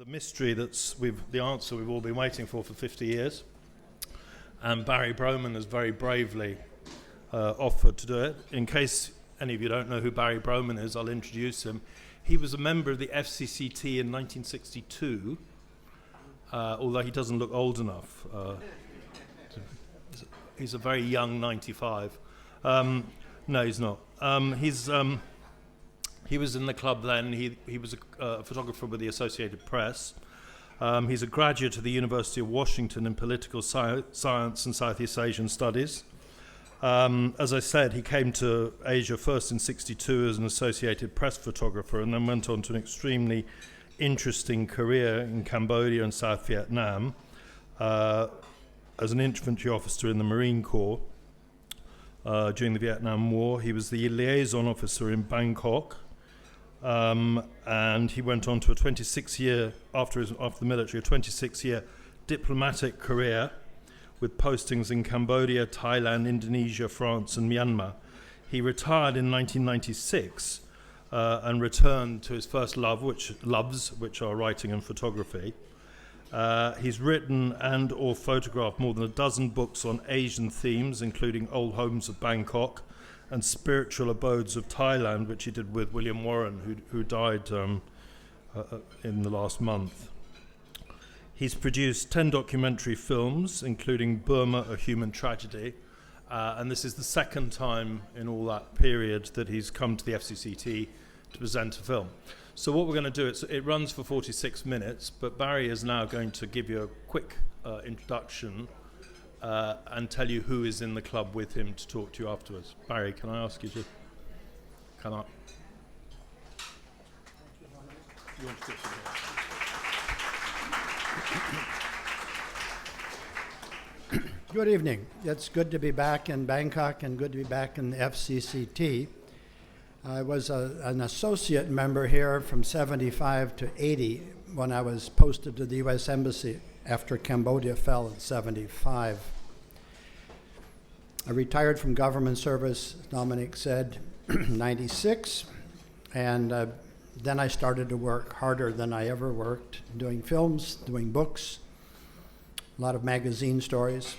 the mystery the answer we've all been waiting for 50 years. And Barry Broman has very bravely offered to do it. In case any of you don't know who Barry Broman is, I'll introduce him. He was a member of the FCCT in 1962, although he doesn't look old enough. He's a very young 95. No, he's not. He was in the club then. He was a photographer with the Associated Press. He's a graduate of the University of Washington in political science and Southeast Asian studies. As I said, he came to Asia first in '62 as an Associated Press photographer and then went on to an extremely interesting career in Cambodia and South Vietnam as an infantry officer in the Marine Corps during the Vietnam War. He was the liaison officer in Bangkok. And he went on to a 26-year, after the military, a 26-year diplomatic career with postings in Cambodia, Thailand, Indonesia, France, and Myanmar. He retired in 1996 and returned to his first loves, which are writing and photography. He's written and or photographed more than a dozen books on Asian themes, including Old Homes of Bangkok and Spiritual Abodes of Thailand, which he did with William Warren, who died in the last month. He's produced 10 documentary films, including Burma, A Human Tragedy, and this is the second time in all that period that he's come to the FCCT to present a film. So what we're going to do, it runs for 46 minutes, but Barry is now going to give you a quick introduction and tell you who is in the club with him to talk to you afterwards. Barry, can I ask you to come up? You want to sit here? Good evening. It's good to be back in Bangkok and good to be back in the FCCT. I was an associate member here from 75 to 80 when I was posted to the U.S. Embassy after Cambodia fell in 75. I retired from government service, Dominic said, 96, and then I started to work harder than I ever worked, doing films, doing books, a lot of magazine stories.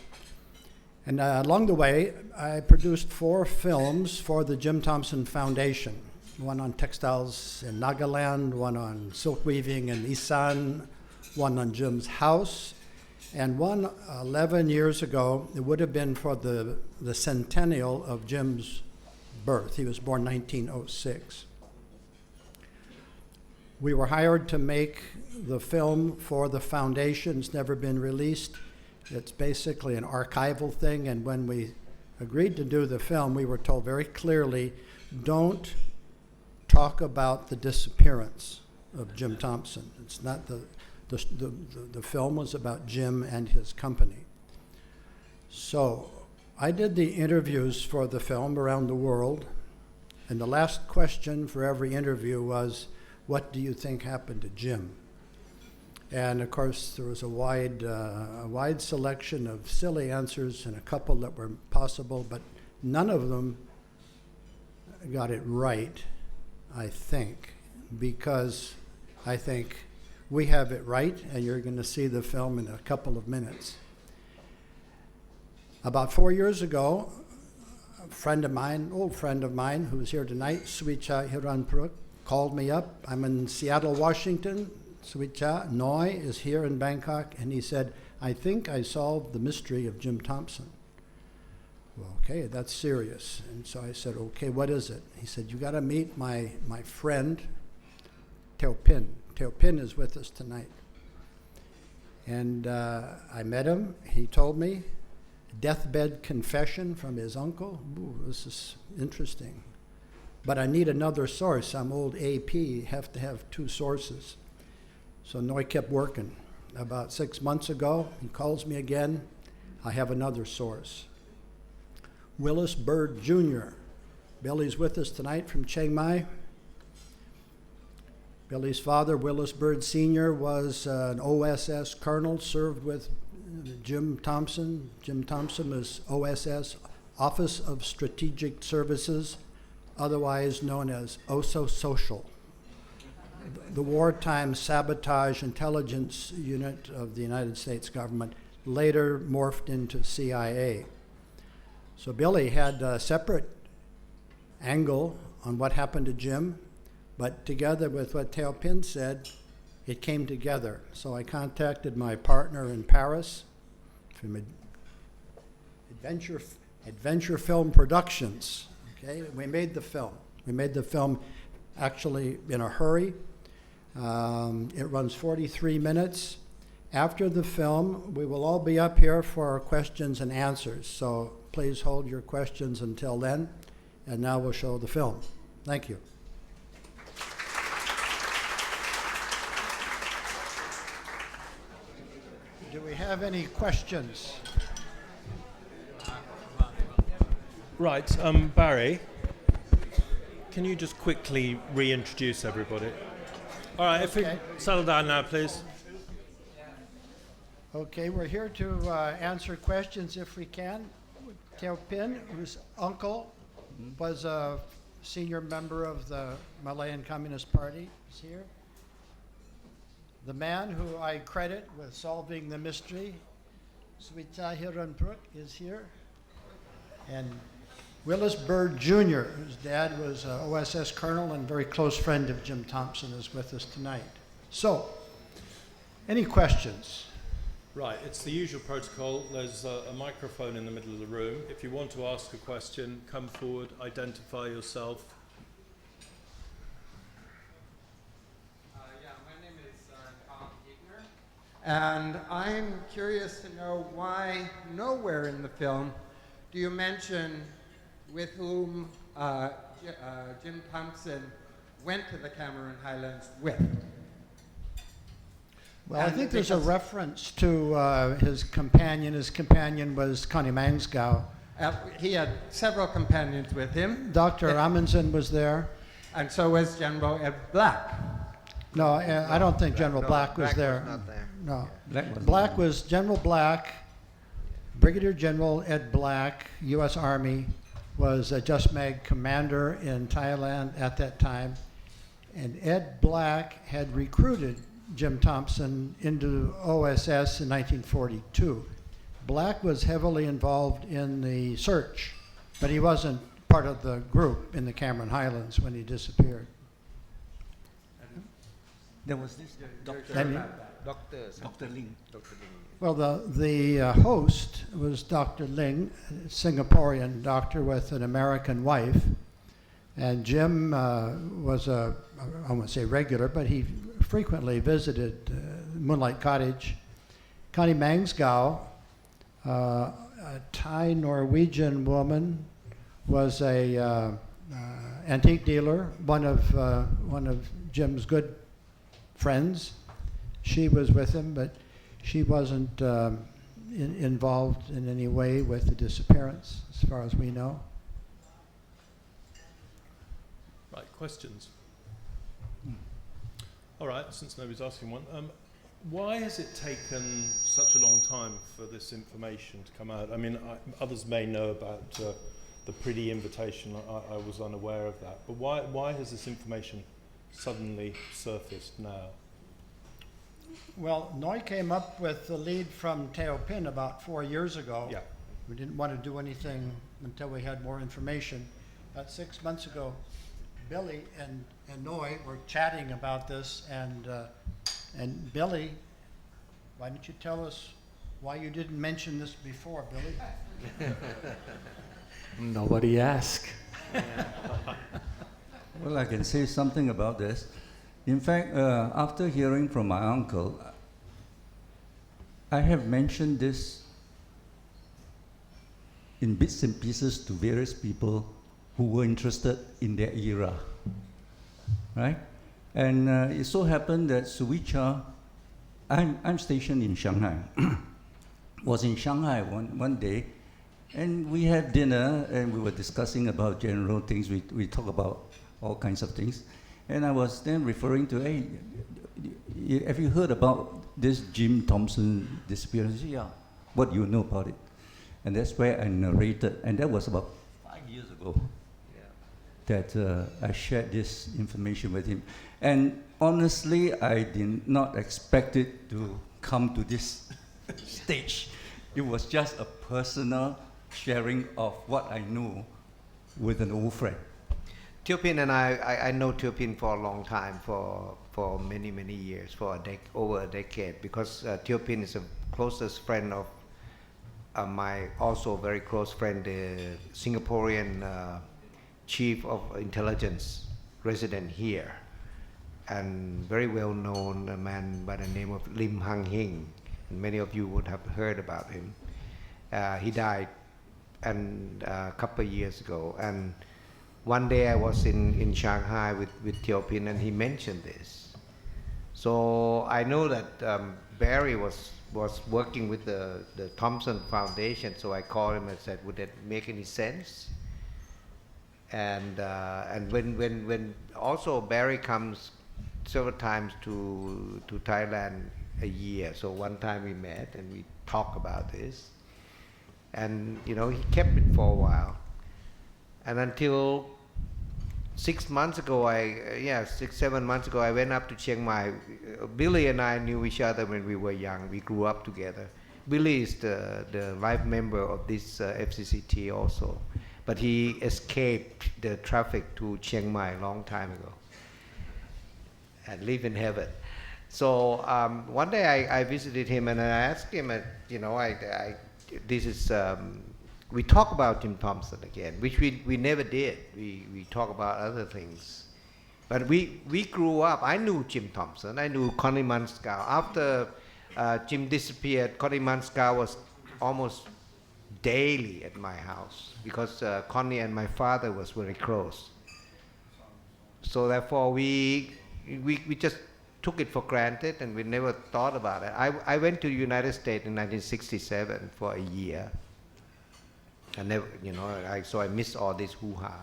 And along the way, I produced 4 films for the Jim Thompson Foundation, one on textiles in Nagaland, one on silk weaving in Isan, one on Jim's house, and one 11 years ago. It would have been for the centennial of Jim's birth. He was born 1906. We were hired to make the film for the foundation. It's never been released. It's basically an archival thing, and when we agreed to do the film, we were told very clearly, don't talk about the disappearance of Jim Thompson. It's not the film was about Jim and his company. So I did the interviews for the film around the world, and the last question for every interview was, what do you think happened to Jim? And of course, there was a wide selection of silly answers and a couple that were possible, but none of them got it right, I think, because I think we have it right, and you're going to see the film in a couple of minutes. About 4 years ago, a friend of mine, old friend of mine, who's here tonight, Suicha Hiranpruk, called me up. I'm in Seattle, Washington. Suicha Noi is here in Bangkok, and he said, I think I solved the mystery of Jim Thompson. Well, okay, that's serious. And so I said, okay, what is it? He said, you got to meet my friend, Teo Pin. Teo Pin is with us tonight. And I met him. He told me, deathbed confession from his uncle. Ooh, this is interesting. But I need another source. I'm old AP, have to have 2 sources. So Noi kept working. About 6 months ago, he calls me again. I have another source. Willis Bird Jr. Billy's with us tonight from Chiang Mai. Billy's father, Willis Bird Sr., was an OSS colonel, served with Jim Thompson. Jim Thompson was OSS, Office of Strategic Services, otherwise known as OSO Social. the wartime sabotage intelligence unit of the United States government, later morphed into CIA. So Billy had a separate angle on what happened to Jim, but together with what Teo Pin said, it came together. So I contacted my partner in Paris from Adventure Film Productions. Okay, we made the film. We made the film actually in a hurry. It runs 43 minutes. After the film, we will all be up here for questions and answers. So please hold your questions until then. And now we'll show the film. Thank you. Do we have any questions? Right, Barry, can you just quickly reintroduce everybody? All right, if you settle down now, please. Okay, we're here to answer questions if we can. Teo Pin, whose uncle was a senior member of the Malayan Communist Party, is here. The man who I credit with solving the mystery, Suita Hiranpruk, is here. And Willis Byrd Jr., whose dad was an OSS colonel and very close friend of Jim Thompson, is with us tonight. So, any questions? Right, it's the usual protocol. There's a microphone in the middle of the room. If you want to ask a question, come forward, identify yourself. My name is Tom Igner, and I'm curious to know why nowhere in the film do you mention with whom Jim Thompson went to the Cameron Highlands with. Well, I think there's a reference to his companion. His companion was Connie Mangsgau. He had several companions with him. Dr. Amundsen was there. And so was General Ed Black. No, I don't think General Black was there. Was not there. No. Yeah. Black was General Black. Brigadier General Ed Black, U.S. Army, was a Just Mag commander in Thailand at that time. And Ed Black had recruited Jim Thompson into OSS in 1942. Black was heavily involved in the search, but he wasn't part of the group in the Cameron Highlands when he disappeared. There was this Dr. Ling. Well, the host was Dr. Ling, a Singaporean doctor with an American wife. And Jim was I won't say regular, but he frequently visited Moonlight Cottage. Connie Mangsgau, a Thai Norwegian woman, was a antique dealer, one of Jim's good friends. She was with him, but she wasn't involved in any way with the disappearance, as far as we know. Right, questions? All right, since nobody's asking one, why has it taken such a long time for this information to come out? I mean, others may know about the pretty invitation. I was unaware of that. But why has this information suddenly surfaced now? Well, Noi came up with the lead from Teo Pin about 4 years ago. Yeah. We didn't want to do anything until we had more information. About 6 months ago, Billy and Noi were chatting about this, and Billy, why don't you tell us why you didn't mention this before, Billy? Nobody asked. Well, I can say something about this. In fact, after hearing from my uncle, I have mentioned this in bits and pieces to various people who were interested in their era, right? And it so happened that Suicha, I'm stationed in Shanghai, was in Shanghai one day, and we had dinner, and we were discussing about general things. We talk about all kinds of things. And I was then referring to, hey, have you heard about this Jim Thompson disappearance? Yeah, what do you know about it? And that's where I narrated, and that was about 5 years ago. that I shared this information with him. And honestly, I did not expect it to come to this stage. It was just a personal sharing of what I knew with an old friend. Teo Pin and I know Teo Pin for a long time, for many, many years, for over a decade, because Teo Pin is a closest friend of my also very close friend, the Singaporean chief of intelligence resident here, and very well known, a man by the name of Lim Hang Hing. And many of you would have heard about him. He died a couple of years ago, and one day I was in Shanghai with Teo Pin, and he mentioned this. So I know that Barry was working with the Thompson Foundation, so I called him and said, would that make any sense? And when also Barry comes several times to Thailand a year, so one time we met and we talked about this, and he kept it for a while, and until 6 months ago, 6-7 months ago, I went up to Chiang Mai. Billy and I knew each other when we were young. We grew up together. Billy is the life member of this FCCT also, but he escaped the traffic to Chiang Mai a long time ago and live in heaven. So one day I visited him and I asked him, we talk about Jim Thompson again, which we never did. We talk about other things. But we grew up. I knew Jim Thompson. I knew Connie Manskow. After Jim disappeared, Connie Manskow was almost daily at my house because Connie and my father was very close. So therefore we just took it for granted and we never thought about it. I went to the United States in 1967 for a year. I never, so I missed all this hoo-ha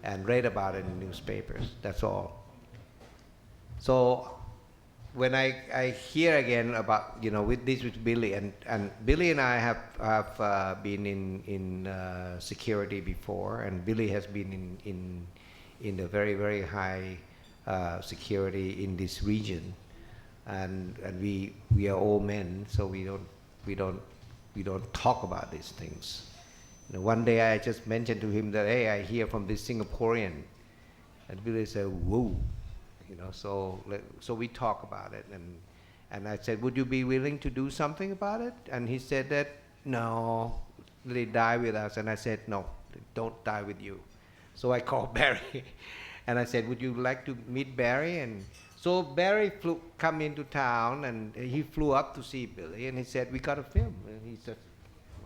and read about it in newspapers. That's all. So when I hear again about, with Billy, and Billy and I have been in security before, and Billy has been in the very, very high security in this region, and we are all men, so we don't talk about these things. One day I just mentioned to him that, hey, I hear from this Singaporean, and Billy said, whoa, so we talk about it, and I said, would you be willing to do something about it? And he said that, no, they die with us. And I said, no, don't die with you. So I called Barry, and I said, would you like to meet Barry? And so Barry come into town, and he flew up to see Billy, and he said, we got to film. And he said,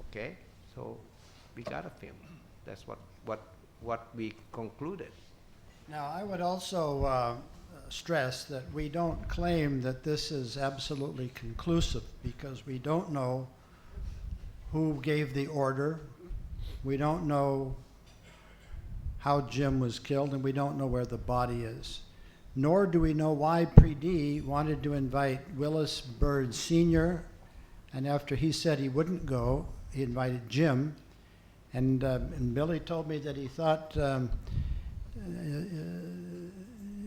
okay, so we got to film. That's what we concluded. Now, I would also stress that we don't claim that this is absolutely conclusive because we don't know who gave the order, we don't know how Jim was killed, and we don't know where the body is. Nor do we know why Preedy wanted to invite Willis Byrd Sr., and after he said he wouldn't go, he invited Jim. And Billy told me that he thought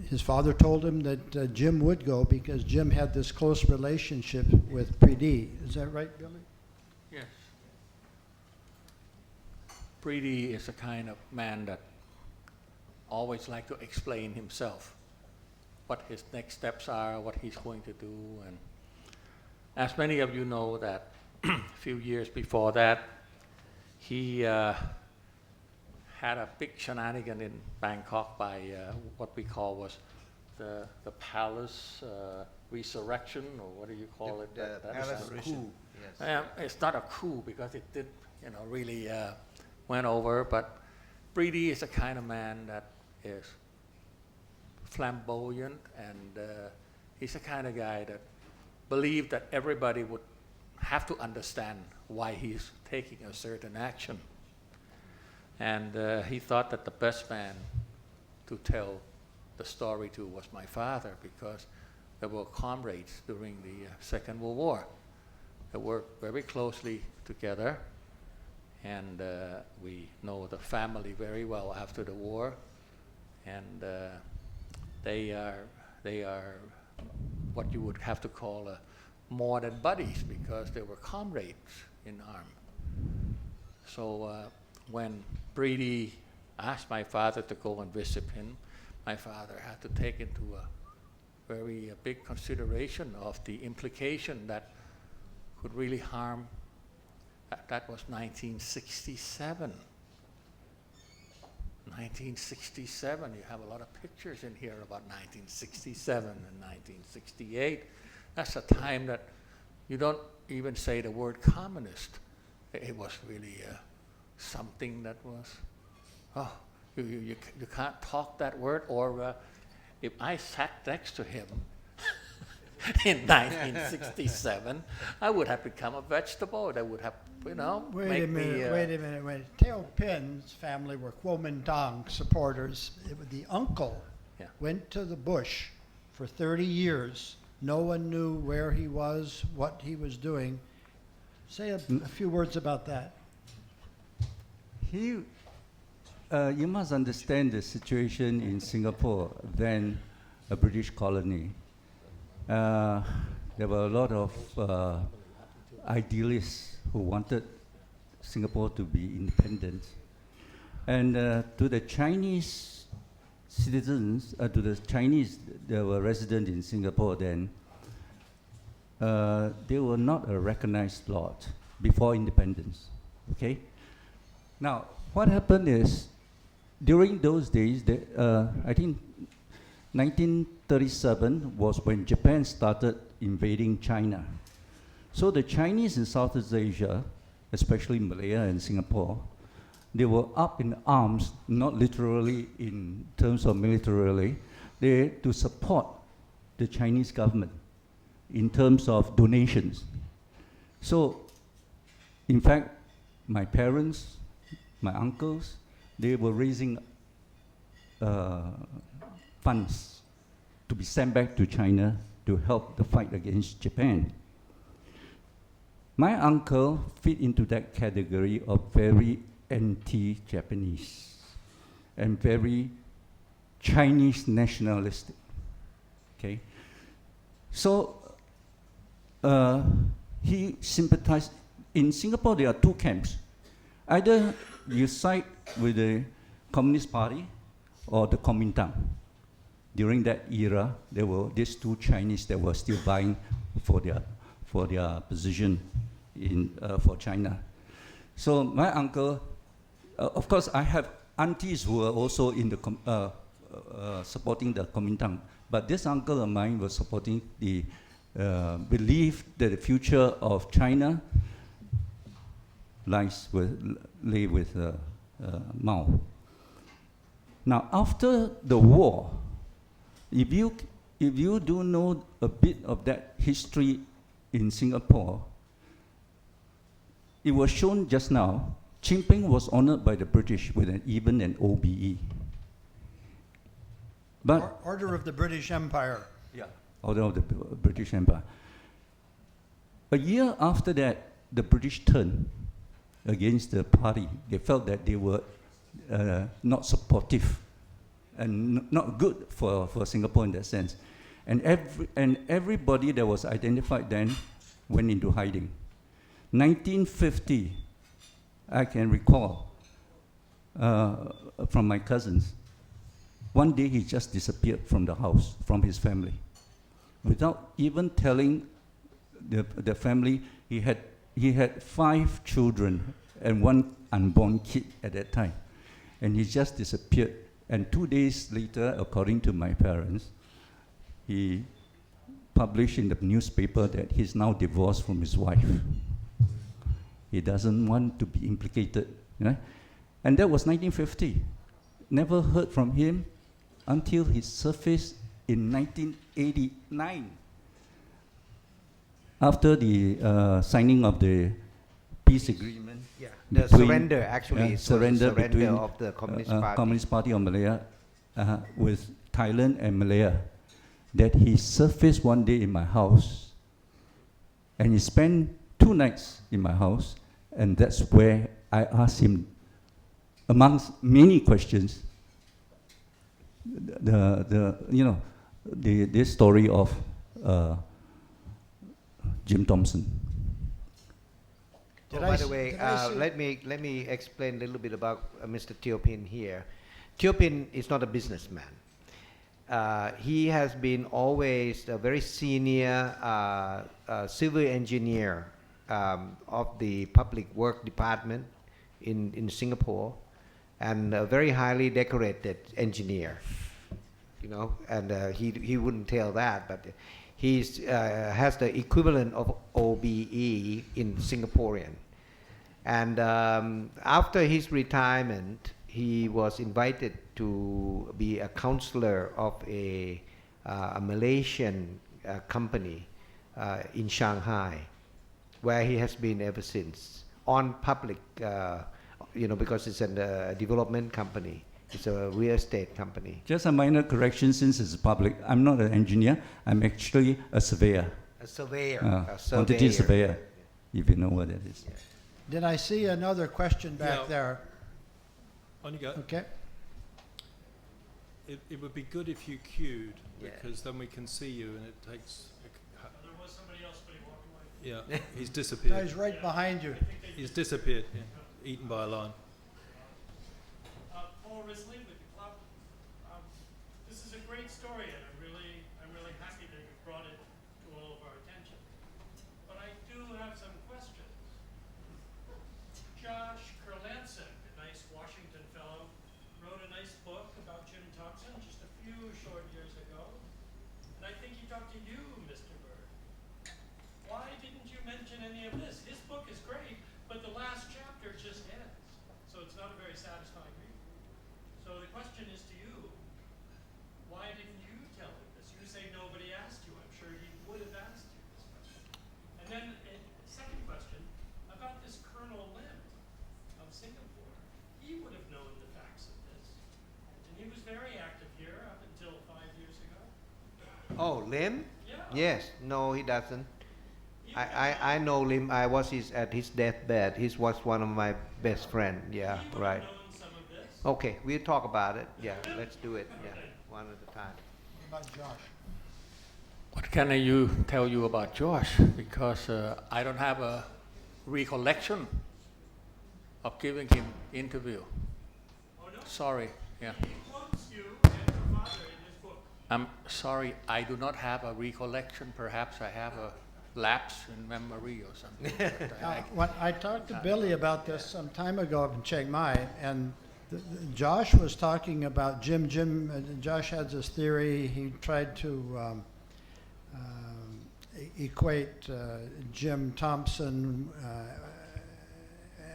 his father told him that Jim would go because Jim had this close relationship with Preedy. Is that right, Billy? Yes. Preedy is a kind of man that always like to explain himself, what his next steps are, what he's going to do. And as many of you know that a few years before that, he had a big shenanigan in Bangkok by what we call was the palace resurrection, or what do you call it? The palace coup. Yes. It's not a coup because it did, really went over. But Preedy is a kind of man that is flamboyant, and he's the kind of guy that believed that everybody would have to understand why he's taking a certain action. And he thought that the best man to tell the story to was my father, because they were comrades during the Second World War. They worked very closely together, and we know the family very well after the war, and they are what you would have to call more than buddies, because they were comrades in arms. So when Brady asked my father to go and visit him, my father had to take into a very big consideration of the implication that could really harm. That was 1967. 1967, you have a lot of pictures in here about 1967 and 1968. That's a time that you don't even say the word communist. It was really something that was, you can't talk that word, or if I sat next to him in 1967, I would have become a vegetable. That would have, Wait a make me... minute. Teo Pin's family were Kuomintang supporters. The uncle Yeah. went to the bush for 30 years. No one knew where he was, what he was doing. Say a few words about that. You must understand the situation in Singapore, then a British colony. There were a lot of idealists who wanted Singapore to be independent. And to the Chinese citizens, to the Chinese that were resident in Singapore then, they were not a recognized lot before independence, okay? Now, what happened is, during those days, I think 1937 was when Japan started invading China. So the Chinese in Southeast Asia, especially Malaya and Singapore, they were up in arms, not literally in terms of militarily, to support the Chinese government in terms of donations. So, in fact, my parents, my uncles, they were raising funds to be sent back to China to help the fight against Japan. My uncle fit into that category of very anti-Japanese and very Chinese nationalistic, okay? So he sympathized. In Singapore, there are two camps. Either you side with the Communist Party or the Kuomintang. During that era, there were these two Chinese that were still vying for their position for China. So my uncle, of course, I have aunties who were also in the supporting the Kuomintang, but this uncle of mine was supporting the belief that the future of China lay with Mao. Now, after the war, if you do know a bit of that history in Singapore, it was shown just now. Chin Peng was honored by the British with even an OBE. But Order of the British Empire. yeah, Order of the British Empire. A year after that, the British turned against the party. They felt that they were not supportive and not good for Singapore in that sense. And everybody that was identified then went into hiding. 1950, I can recall from my cousins. One day he just disappeared from the house, from his family. Without even telling the family, he had 5 children and 1 unborn kid at that time. And he just disappeared. And 2 days later, according to my parents, he published in the newspaper that he's now divorced from his wife. He doesn't want to be implicated. Right? And that was 1950. Never heard from him until he surfaced in 1989. After the signing of the peace agreement. Yeah, the surrender actually. Surrender between of the Communist Party of Malaya with Thailand and Malaya. That he surfaced one day in my house, and he spent 2 nights in my house, and that's where I asked him, amongst many questions, this story of Jim Thompson. By the way, let me explain a little bit about Mr. Teo Pin here. Teo Pin is not a businessman. He has been always a very senior civil engineer of the public work department in Singapore, and a very highly decorated engineer. You know, and he wouldn't tell that, but he's has the equivalent of OBE in Singaporean. And after his retirement, he was invited to be a counselor of a Malaysian company in Shanghai, where he has been ever since, on public, because it's a development company. It's a real estate company. Just a minor correction, since it's public. I'm not an engineer. I'm actually a surveyor. A surveyor. Quantity surveyor, if you know what that is. Yeah. Did I see another question back Yeah. there? On you go. Okay. It would be good if you queued, Yeah. because then we can see you, and it takes. There was somebody else, but he walked away. Yeah, he's No, disappeared. he's right behind you. He's disappeared. Yeah. Eaten by a lion. Paul Risley with the club. This is a great story, and I'm really happy that you brought it to all of our attention. But I do have some questions. Josh Kurlansek, a nice Washington fellow, wrote a nice book about Jim Thompson just a few short years ago. And I think he talked to you, Mr. Bird. Why didn't you mention any of this? His book is great, but the last chapter just ends. So it's not a very satisfying read. So the question is to you, why didn't you tell him this? You say nobody asked you. I'm sure he would have asked you this question. And then second question, about this Colonel Lim of Singapore. He would have known the facts of this. And he was very active here up until 5 years ago. Oh, Lim? Yeah. Yes. No, he doesn't. He I know Lim. I was at his deathbed. He was one of my best friends. Yeah, he would right. have known some of this. Okay, we'll talk about it. Yeah, let's do it. Yeah, one at a time. What about Josh? What can I tell you about Josh? Because I don't have a recollection of giving him interview. Oh, no? Sorry. Yeah. He quotes you and your father in his book. I'm sorry. I do not have a recollection. Perhaps I have a lapse in memory or something. But When I talked to Billy about this some time ago up in Chiang Mai, and Josh was talking about Josh has this theory. He tried to equate Jim Thompson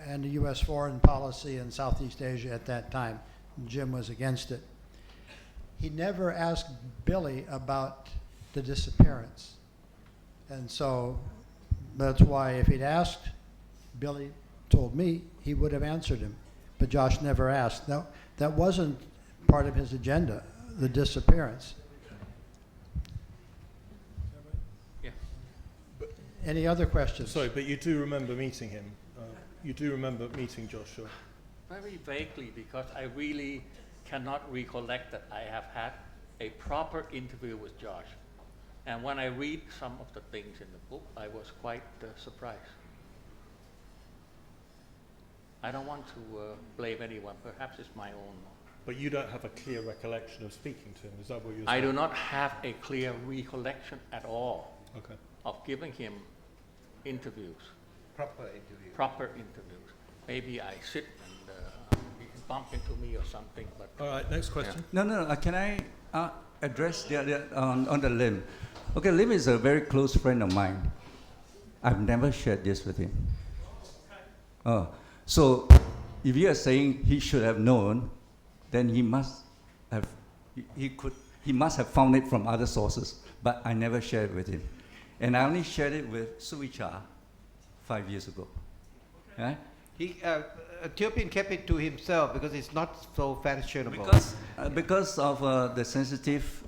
and the U.S. foreign policy in Southeast Asia at that time. Jim was against it. He never asked Billy about the disappearance. And so that's why if he'd asked, Billy told me, he would have answered him. But Josh never asked. No, that wasn't part of his agenda, the disappearance. Yeah. Any other questions? Sorry, but you do remember meeting him. You do remember meeting Joshua. Very vaguely, because I really cannot recollect that I have had a proper interview with Josh. And when I read some of the things in the book, I was quite surprised. I don't want to blame anyone. Perhaps it's my own. But you don't have a clear recollection of speaking to him. Is that what you're I saying? do not have a clear recollection at all Okay. of giving him interviews, Proper interview. proper interviews. Maybe I sit and he can bump into me or something. But All right. Next question. No. Can I address on the Lim? Okay, Lim is a very close friend of mine. I've never shared this with him. So if you are saying he should have known, then he must have found it from other sources. But I never shared it with him, and I only shared it with Suicha 5 years ago. Right? He Ethiopian kept it to himself because it's not so fashionable. Because of the sensitive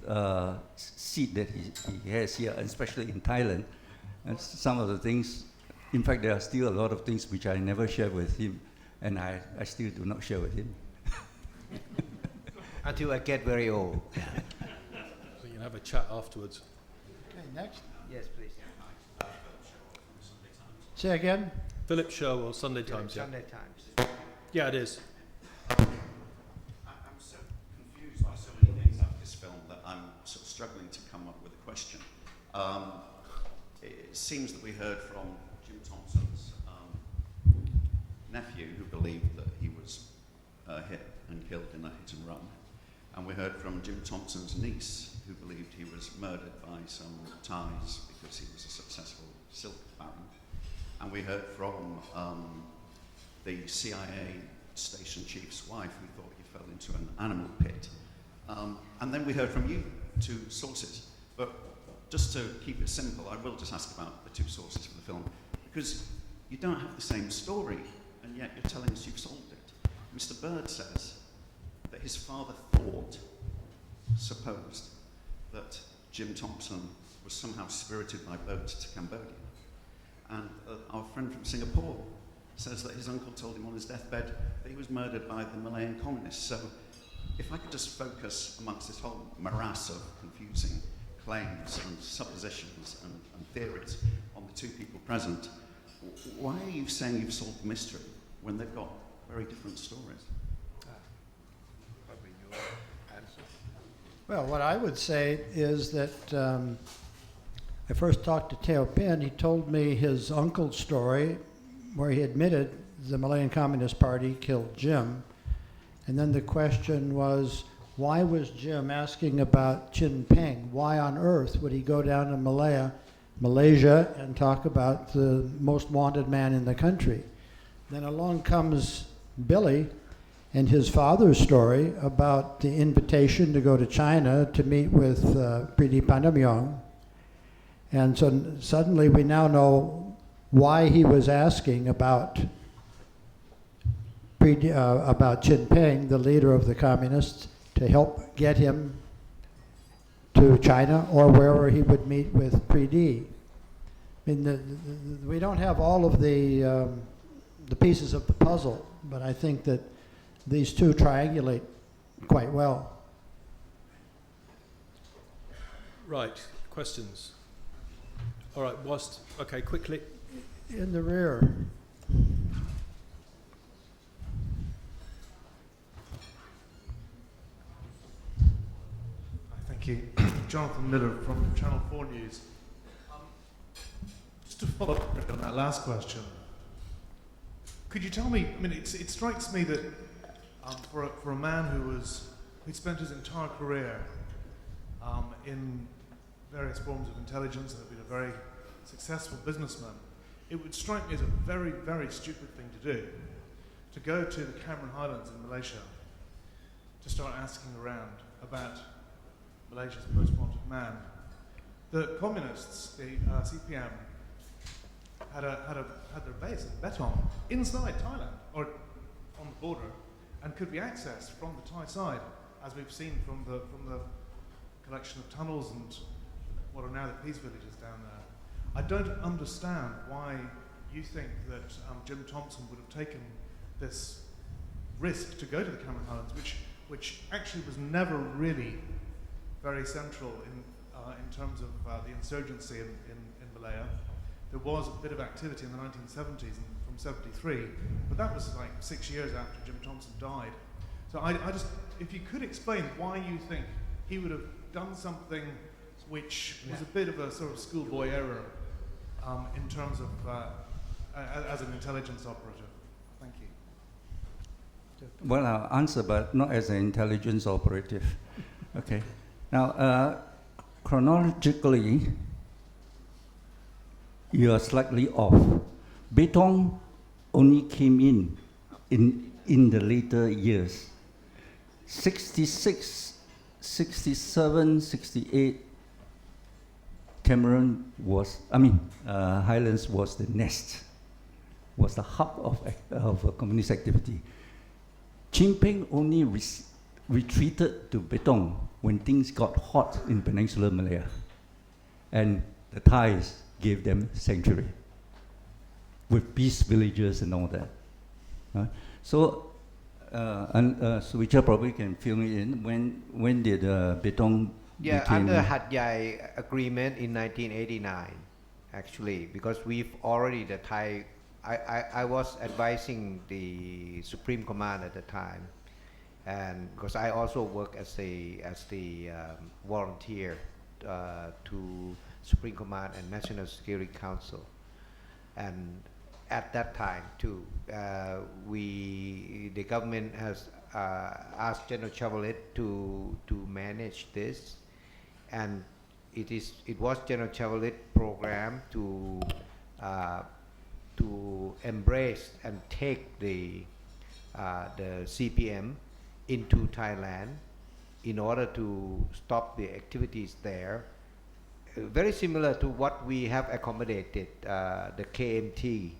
seat that he has here, especially in Thailand, and some of the things, in fact, there are still a lot of things which I never shared with him, and I still do not share with him. Until I get very old. So you can have a chat afterwards. Okay, next. Yes, please. Say again? Philip Show or Sunday Times, yeah. Sunday Times. Yeah, it is. I'm so confused by so many things about this film that I'm sort of struggling to come up with a question. It seems that we heard from Jim Thompson's nephew, who believed that he was hit and killed in a hit and run. And we heard from Jim Thompson's niece, who believed he was murdered by some Thais because he was a successful silk baron. And we heard from the CIA station chief's wife, who thought he fell into an animal pit. And then we heard from you, two sources. But just to keep it simple, I will just ask about the two sources for the film, because you don't have the same story, and yet you're telling us you've solved it. Mr. Bird says that his father supposed that Jim Thompson was somehow spirited by boat to Cambodia. And our friend from Singapore says that his uncle told him on his deathbed that he was murdered by the Malayan communists. So if I could just focus amongst this whole morass of confusing claims and suppositions and theories on the two people present, why are you saying you've solved the mystery when they've got very different stories? Probably your answer. Well, what I would say is that I first talked to Teo Pin. He told me his uncle's story where he admitted the Malayan Communist Party killed Jim. And then the question was, why was Jim asking about Chin Peng? Why on earth would he go down to Malaysia and talk about the most wanted man in the country? Then along comes Billy and his father's story about the invitation to go to China to meet with Priti Pandamyong. And so suddenly we now know why he was asking about Chin Peng, the leader of the communists, to help get him to China or wherever he would meet with Priti. I mean, we don't have all of the pieces of the puzzle, but I think that these two triangulate quite well. Right, questions? All right, okay, quickly. In the rear. Thank you. Jonathan Miller from Channel 4 News. Just to follow up on that last question, could you tell me, I mean, it strikes me that for a man who spent his entire career in various forms of intelligence and had been a very successful businessman, it would strike me as a very, very stupid thing to do, to go to the Cameron Highlands in Malaysia to start asking around about Malaysia's most wanted man. The communists, the CPM, had their base in Betong, inside Thailand, or on the border, and could be accessed from the Thai side, as we've seen from the collection of tunnels and what are now the peace villages down there. I don't understand why you think that Jim Thompson would have taken this risk to go to the Cameron Highlands, which actually was never really very central in terms of the insurgency in Malaya. There was a bit of activity in the 1970s and from 73, but that was like 6 years after Jim Thompson died. So I just, if you could explain why you think he would have done something which was a bit of a sort of schoolboy error in terms of as an intelligence operative. Thank you. Well, I'll answer, but not as an intelligence operative. Okay. Now, chronologically, you are slightly off. Betong only came in the later years. 66, 67, 68, Highlands was the nest, was the hub of communist activity. Chin Peng only retreated to Betong when things got hot in Peninsular Malaya, and the Thais gave them sanctuary with peace villages and all that. So, Suvicha probably can fill me in. When did Betong Yeah, became... under Hat Yai agreement in 1989, actually, because we've already the Thai. I was advising the Supreme Command at the time, and because I also work as the volunteer to Supreme Command and National Security Council, and at that time too, the government has asked General Chavalit to manage this, and it was General Chavalit program to embrace and take the CPM into Thailand in order to stop the activities there. Very similar to what we have accommodated the KMT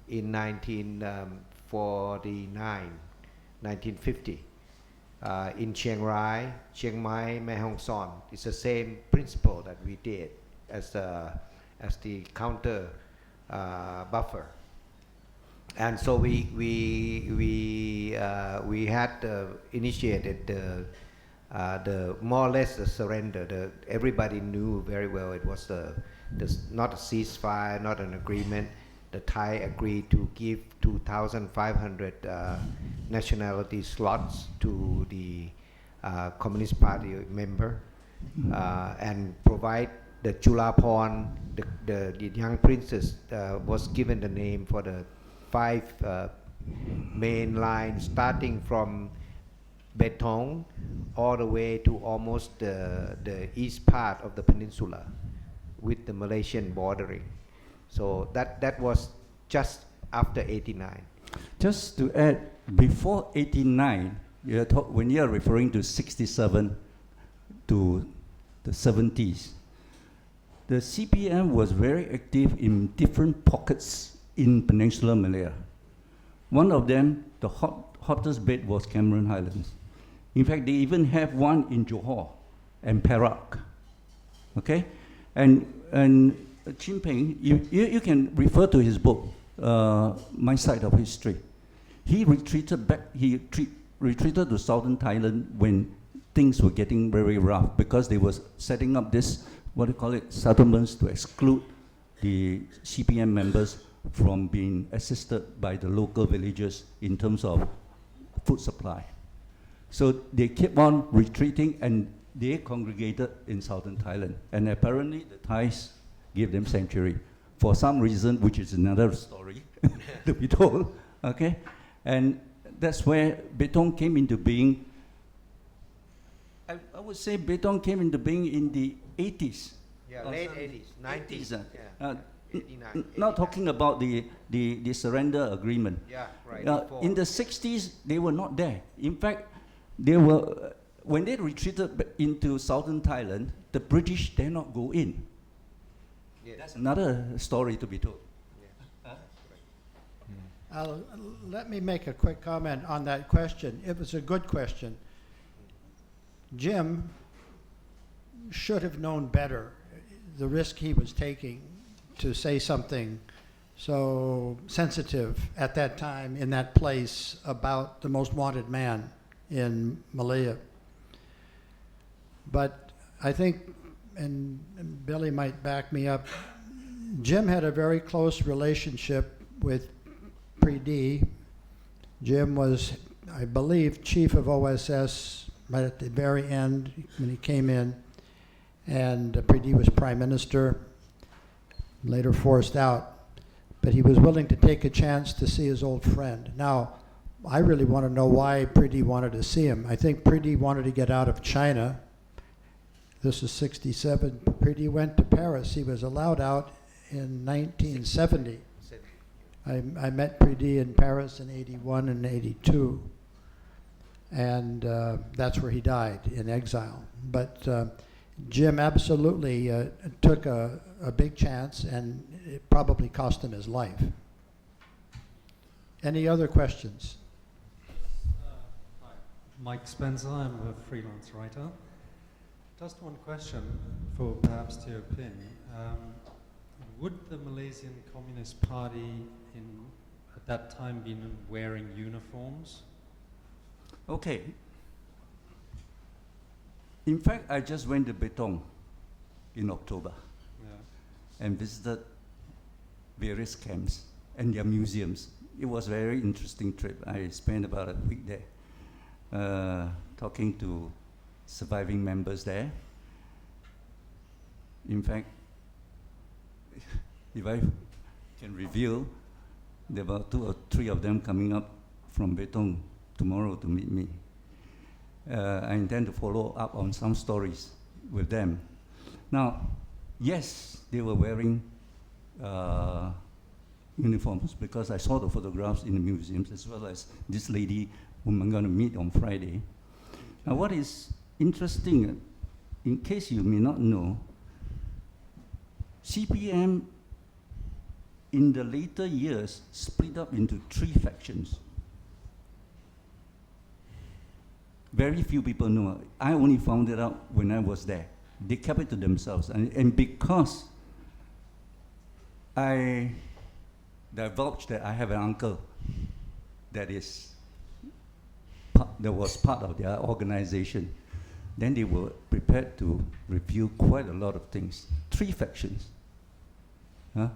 in 1950 in Chiang Rai, Chiang Mai, Mae Hong Son. It's the same principle that we did as the counter buffer. And so we had initiated the more or less the surrender. Everybody knew very well it was not a ceasefire, not an agreement. The Thai agreed to give 2,500 nationality slots to the Communist Party member and provide the Chulaporn, the young princess, was given the name for the 5 main lines starting from Betong all the way to almost the east part of the peninsula with the Malaysian bordering. So that was just after 89. Just to add, before 89, when you are referring to 67 to the 70s, the CPM was very active in different pockets in Peninsular Malaya. One of them, the hottest bed was Cameron Highlands. In fact, they even have one in Johor and Perak. Okay? And Chin Peng, you can refer to his book, My Side of History. He retreated back, retreated to southern Thailand when things were getting very rough because they were setting up this, what do you call it, settlements to exclude the CPM members from being assisted by the local villagers in terms of food supply. So they kept on retreating and they congregated in southern Thailand. And apparently the Thais gave them sanctuary for some reason, which is another story to be told, okay? And that's where Betong came into being. I would say Betong came into being in the 80s. Yeah, late 80s, 90s. 89, not talking about the surrender agreement. Yeah, right. In the 60s, they were not there. In fact, they were, when they retreated into southern Thailand, the British dare not go in. Yeah. That's another story to be told. Yeah. Let me make a quick comment on that question. It was a good question. Jim should have known better the risk he was taking to say something so sensitive at that time in that place about the most wanted man in Malaya. But I think, and Billy might back me up, Jim had a very close relationship with Pridi. Jim was, I believe, chief of OSS right at the very end when he came in, and Pridi was prime minister, later forced out. But he was willing to take a chance to see his old friend. Now, I really want to know why Pridi wanted to see him. I think Pridi wanted to get out of China. This is 67. Pridi went to Paris. He was allowed out in 1970. I met Pridi in Paris in 81 and 82. And that's where he died, in exile. But Jim absolutely took a big chance, and it probably cost him his life. Any other questions? Hi, Mike Spencer. I'm a freelance writer. Just one question for perhaps Theo Pin. Would the Malaysian Communist Party in at that time been wearing uniforms? Okay. In fact, I just went to Betong in October Yeah. and visited various camps and their museums. It was a very interesting trip. I spent about a week there, talking to surviving members there. In fact, if I can reveal, there were 2 or 3 of them coming up from Betong tomorrow to meet me. I intend to follow up on some stories with them. Now, yes, they were wearing uniforms because I saw the photographs in the museums, as well as this lady whom I'm going to meet on Friday. Now, what is interesting, in case you may not know, CPM in the later years split up into 3 factions. Very few people know. I only found it out when I was there. They kept it to themselves. And because I divulged that I have an uncle that was part of their organization, then they were prepared to reveal quite a lot of things. 3 factions. Huh?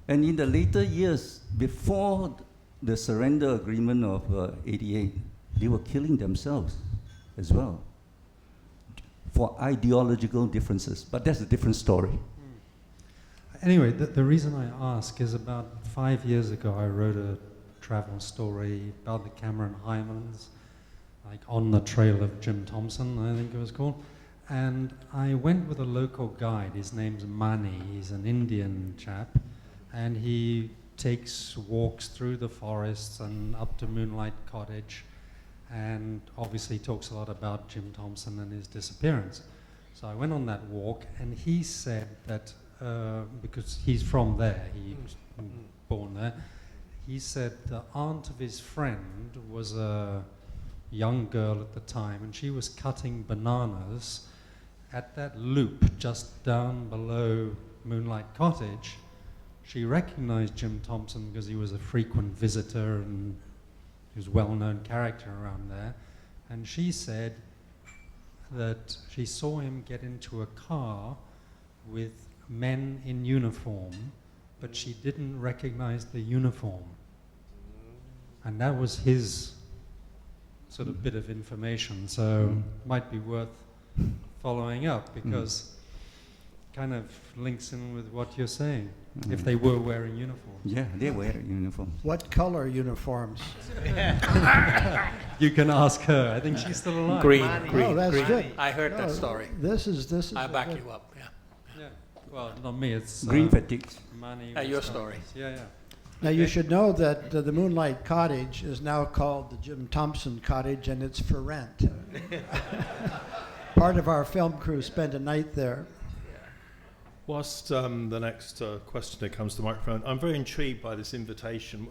And in the later years, before the surrender agreement of 88, they were killing themselves as well for ideological differences. But that's a different story. Anyway, the reason I ask is about 5 years ago I wrote a travel story about the Cameron Highlands, like On the Trail of Jim Thompson, I think it was called. And I went with a local guide. His name's Mani. He's an Indian chap. And he takes walks through the forests and up to Moonlight Cottage, and obviously talks a lot about Jim Thompson and his disappearance. So I went on that walk, and he said that, because he's from there, he was born there, he said the aunt of his friend was a young girl at the time, and she was cutting bananas at that loop just down below Moonlight Cottage. She recognized Jim Thompson because he was a frequent visitor and he was a well-known character around there. And she said that she saw him get into a car with men in uniform, but she didn't recognize the uniform. And that was his sort of bit of information. So might be worth following up, because kind of links in with what you're saying, if they were wearing uniforms. Yeah, they were uniforms. What color uniforms? You can ask her. I think she's still alive. Green, Oh, that's green. good. I heard No, that story. This is I a back good- you up, yeah. Yeah. Well, not me. It's Green fatigues. Mani. Your story. Yeah, yeah. Now you should know that the Moonlight Cottage is now called the Jim Thompson Cottage, and it's for rent. Part of our film crew spent a night there. Whilst the next questioner comes to the microphone, I'm very intrigued by this invitation.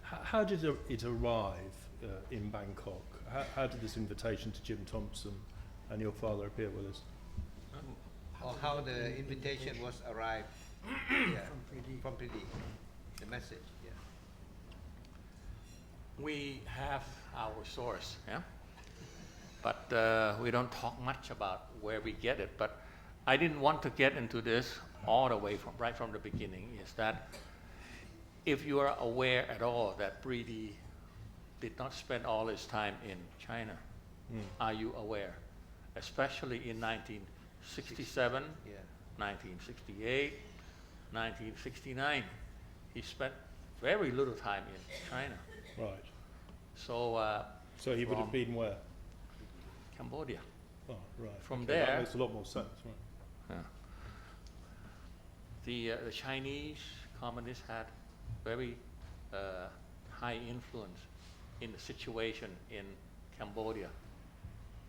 How did it arrive in Bangkok? How did this invitation to Jim Thompson and your father appear with us? Or how the invitation was arrived from Pridi. The message, yeah. We have our source, yeah? But we don't talk much about where we get it. But I didn't want to get into this all the way right from the beginning, is that if you are aware at all that Brady did not spend all his time in China, are you aware? Especially in 1967, 1968, 1969. He spent very little time in China. Right. So So he would have been where? Cambodia. Oh, right. From Okay, there- that makes a lot more sense, right? Yeah. The Chinese communists had very high influence in the situation in Cambodia,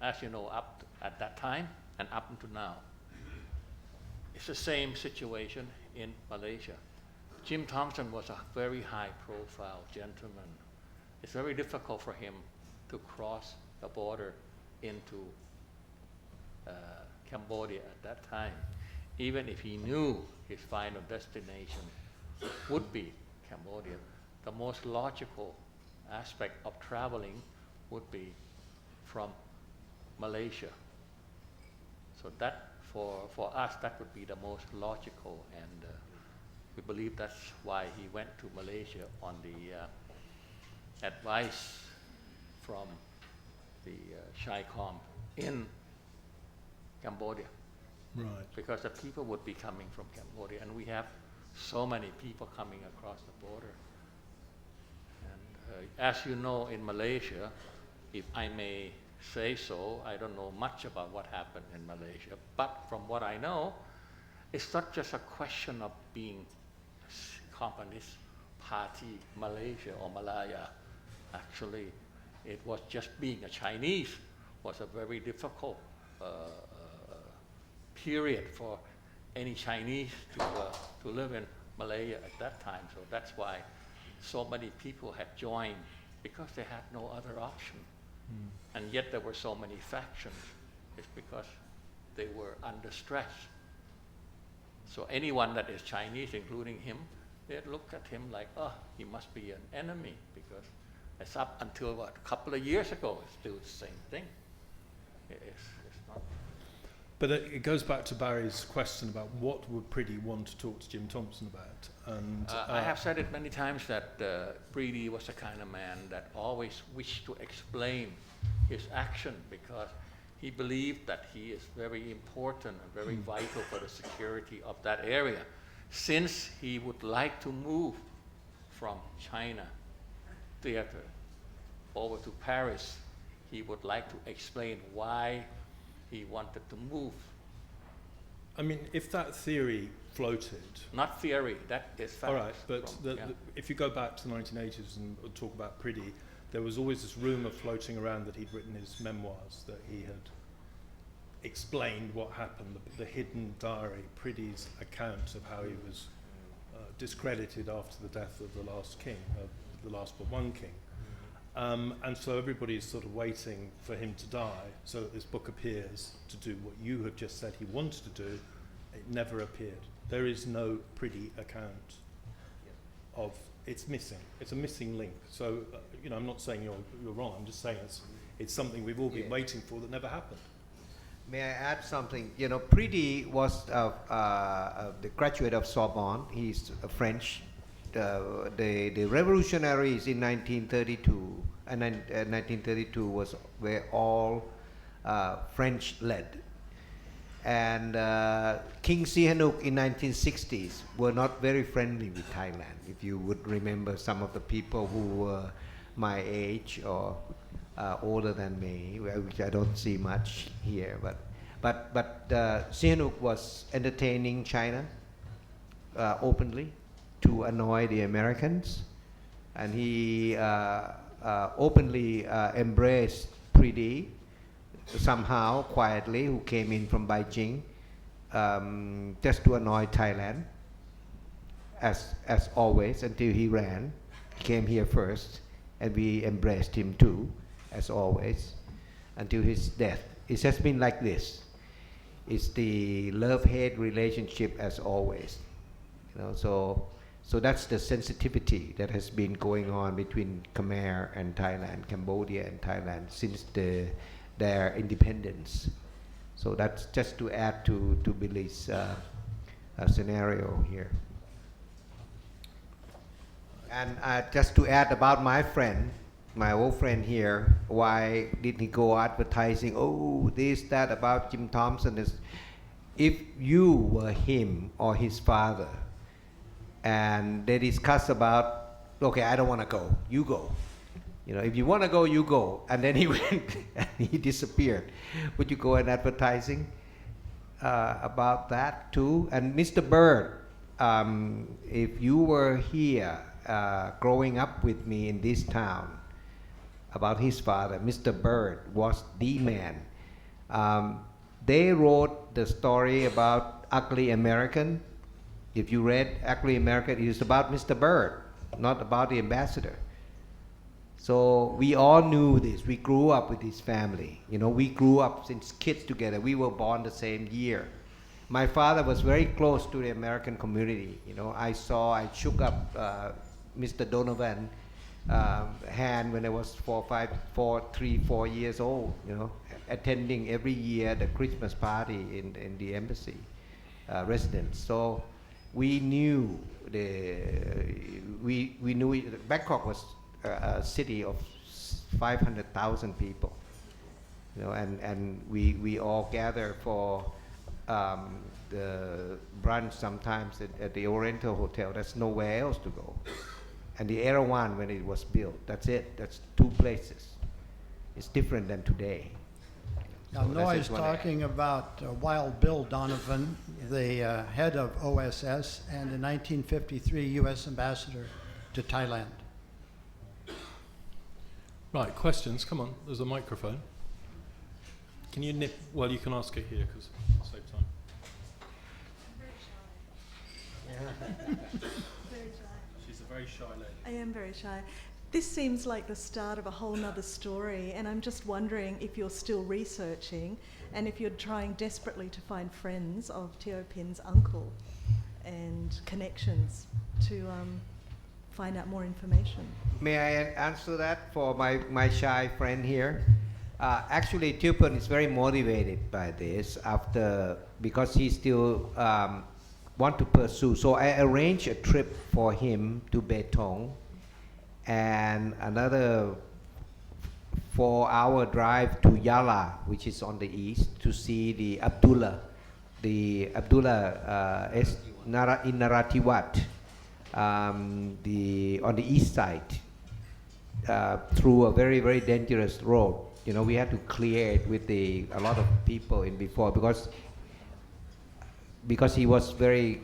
as you know, up at that time and up until now. It's the same situation in Malaysia. Jim Thompson was a very high-profile gentleman. It's very difficult for him to cross the border into Cambodia at that time, even if he knew his final destination would be Cambodia, the most logical aspect of traveling would be from Malaysia. So that, for us, that would be the most logical, and we believe that's why he went to Malaysia on the advice from the SHICOM in Cambodia. Right. Because the people would be coming from Cambodia, and we have so many people coming across the border. And as you know, in Malaysia, if I may say so, I don't know much about what happened in Malaysia, but from what I know, it's not just a question of being Communist Party Malaysia or Malaya. Actually, it was just being a Chinese was a very difficult period for any Chinese to live in Malaya at that time. So that's why so many people had joined, because they had no other option. And yet there were so many factions. It's because they were under stress. So anyone that is Chinese, including him, they look at him like, oh, he must be an enemy, because it's up until a couple of years ago, it's still the same thing. It's not. But it goes back to Barry's question about what would Priddy want to talk to Jim Thompson about. And I have said it many times that Priddy was the kind of man that always wished to explain his action, because he believed that he is very important and very vital for the security of that area. Since he would like to move from China theater over to Paris, he would like to explain why he wanted to move. I mean, if that theory floated... Not theory, that is fact. All right, but if you go back to the 1980s and talk about Priddy, there was always this rumour floating around that he'd written his memoirs, that he had explained what happened, the hidden diary, Priddy's account of how he was discredited after the death of the last king, the last but one king. And so everybody's sort of waiting for him to die so that this book appears to do what you have just said he wanted to do. It never appeared. There is no Priddy account of, it's missing. It's a missing link. So, I'm not saying you're wrong, I'm just saying it's something we've all been waiting for that never happened. May I add something? Priddy was the graduate of Sorbonne. He's French. The revolutionaries in 1932 and 1932 were all French led, and King Sihanouk in 1960s were not very friendly with Thailand. If you would remember, some of the people who were my age or older than me, which I don't see much here, but Sihanouk was entertaining China openly to annoy the Americans, and he openly embraced Priddy somehow, quietly, who came in from Beijing, just to annoy Thailand, as always, until he ran. He came here first, and we embraced him too, as always, until his death. It has been like this. It's the love-hate relationship as always. So that's the sensitivity that has been going on between Khmer and Thailand, Cambodia and Thailand, since their independence. So that's just to add to Billy's scenario here. And just to add about my friend, my old friend here, why did he go advertising, this, that, about Jim Thompson? If you were him or his father, and they discuss about, okay, I don't want to go, you go. If you want to go, you go. And then he went and he disappeared. Would you go and advertising about that too? And Mr. Bird, if you were here growing up with me in this town, about his father, Mr. Bird was the man. They wrote the story about Ugly American. If you read Ugly American, it is about Mr. Bird, not about the ambassador. So we all knew this. We grew up with his family. We grew up since kids together. We were born the same year. My father was very close to the American community. I shook up Mr. Donovan hand when I was 4 years old, you know, attending every year the Christmas party in the embassy residence. So we knew we knew Bangkok was a city of 500,000 people, you know, and we all gather for the brunch sometimes at the Oriental Hotel. There's nowhere else to go. And the Erawan, when it was built, that's it. That's two places. It's different than today. Now, Noy's talking about Wild Bill Donovan, the head of OSS and the 1953 U.S. ambassador to Thailand. Right, questions? Come on, there's a microphone. Can you nip? Well, you can ask it here because it'll save time. Very shy. She's a very shy lady. I am very shy. This seems like the start of a whole nother story, and I'm just wondering if you're still researching and if you're trying desperately to find friends of Teo Pin's uncle and connections to find out more information. May I answer that for my shy friend here? Actually, Teo Pin is very motivated by this because he still want to pursue. So I arranged a trip for him to Betong and another 4-hour drive to Yala, which is on the east, to see the Abdullah in Narathiwat, on the east side, through a very, very dangerous road. You know, we had to clear it with a lot of people in before because he was very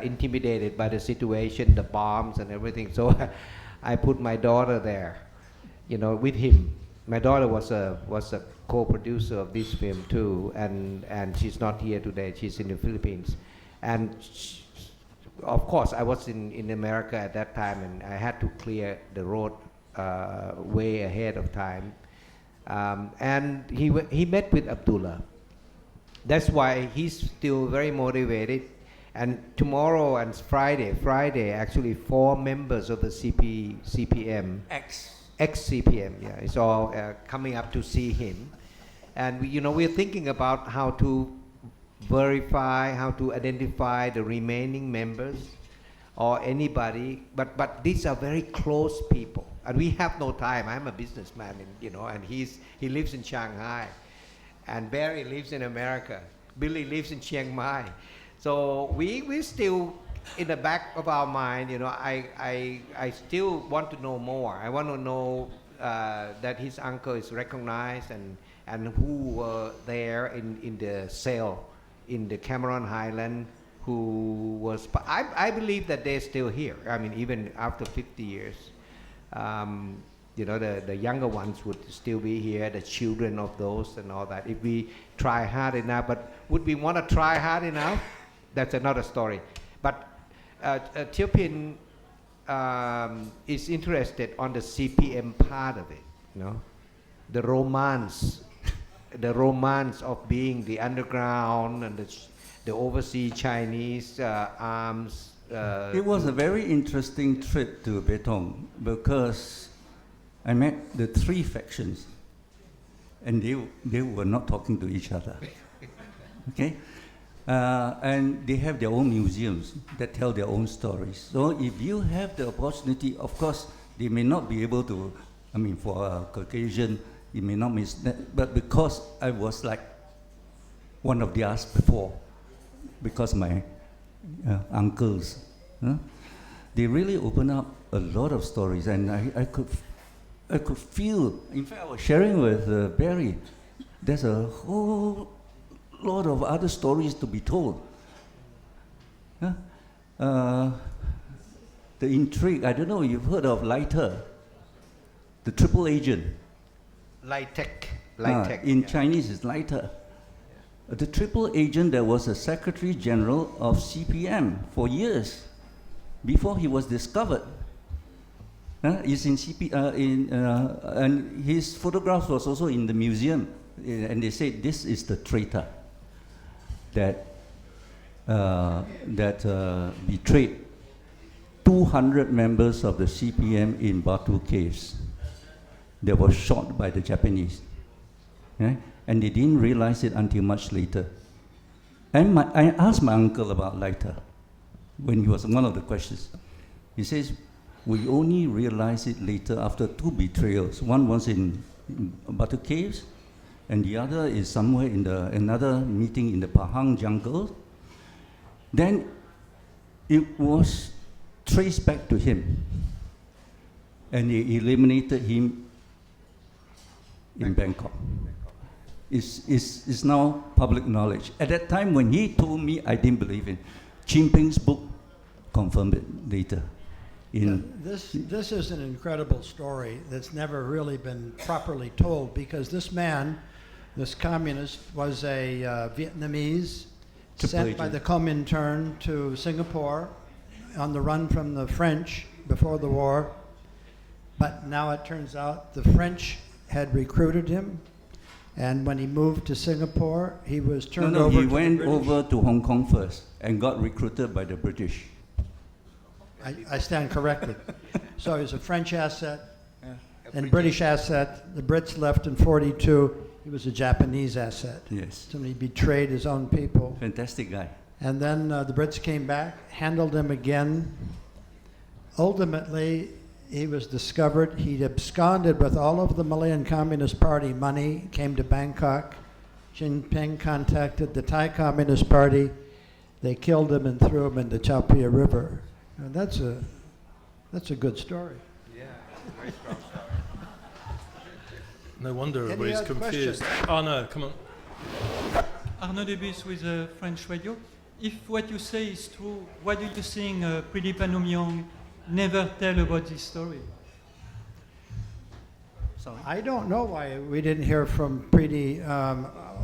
intimidated by the situation, the bombs and everything. So I put my daughter there, you know, with him. My daughter was a co-producer of this film too, and she's not here today. She's in the Philippines, and of course I was in America at that time, and I had to clear the road way ahead of time. And he met with Abdullah. That's why he's still very motivated. And tomorrow and Friday, actually 4 members of the CPM, ex-CPM, yeah, it's all coming up to see him. And we're thinking about how to verify, how to identify the remaining members or anybody. But these are very close people. And we have no time. I'm a businessman, and he lives in Shanghai. And Barry lives in America. Billy lives in Chiang Mai. So we still, in the back of our mind, I still want to know more. I want to know that his uncle is recognized and who were there in the cell in the Cameron Highland, who was. I believe that they're still here. I mean, even after 50 years. The younger ones would still be here, the children of those and all that, if we try hard enough. But would we want to try hard enough? That's another story. But Teo Pin is interested on the CPM part of it, the romance of being the underground and the overseas Chinese arms. It was a very interesting trip to Betong because I met the 3 factions, and they were not talking to each other. Okay, and they have their own museums that tell their own stories. So if you have the opportunity, of course, they may not be able to. I mean, for a Caucasian, you may not miss that. But because I was like one of the asked before, because my uncles, they really open up a lot of stories, and I could feel. In fact, I was sharing with Barry. There's a whole lot of other stories to be told. The intrigue. I don't know. You've heard of Leiter, the triple agent. Litek. In Chinese, it's Leiter. The triple agent that was a Secretary General of CPM for years before he was discovered. Is in and his photograph was also in the museum, and they said this is the traitor that betrayed 200 members of the CPM in Batu Caves that were shot by the Japanese. Okay? And they didn't realize it until much later. And I asked my uncle about lighter when he was one of the questions. He says, we only realized it later after 2 betrayals. One was in Batu Caves, and the other is somewhere in another meeting in the Pahang jungle. Then it was traced back to him, and they eliminated him in Bangkok. It's now public knowledge. At that time, when he told me, I didn't believe it. Chin Peng's book confirmed it later. This is an incredible story that's never really been properly told, because this man, this communist, was a Vietnamese sent by the Comintern to Singapore on the run from the French before the war. But now it turns out the French had recruited him, and when he moved to Singapore, he was turned over to the British. He went over to Hong Kong first and got recruited by the British. I stand corrected. So he was a French asset and British asset. The Brits left in 1942. He was a Japanese asset. Yes. So he betrayed his own people. Fantastic guy. And then the Brits came back, handled him again. Ultimately, he was discovered. He'd absconded with all of the Malayan Communist Party money, came to Bangkok. Chin Peng contacted the Thai Communist Party. They killed him and threw him in the Chao Phraya River. And that's a good story. Yeah, very strong story. No wonder everybody's other confused. questions? Oh no, come on. Arnaud Debus with French Radio. If what you say is true, why do you think Philippe Anomian never tell about this story? Sorry. I don't know why we didn't hear from Preeti.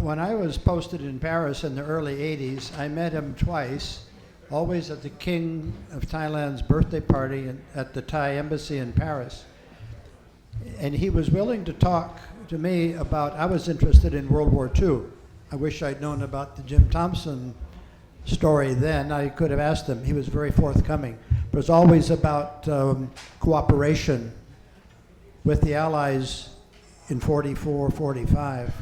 When I was posted in Paris in the early 80s, I met him twice, always at the King of Thailand's birthday party at the Thai embassy in Paris. And he was willing to talk to me about, I was interested in World War II. I wish I'd known about the Jim Thompson story then. I could have asked him. He was very forthcoming. It was always about cooperation with the Allies in 44, 45.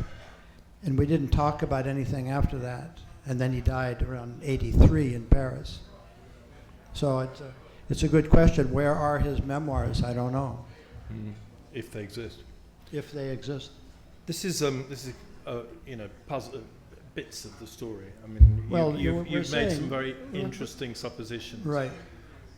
And we didn't talk about anything after that. And then he died around 83 in Paris. So it's a good question. Where are his memoirs? I don't know. If they exist. If they exist. This is puzzle bits of the story. I mean, Well, you've made saying- some very interesting suppositions. Right.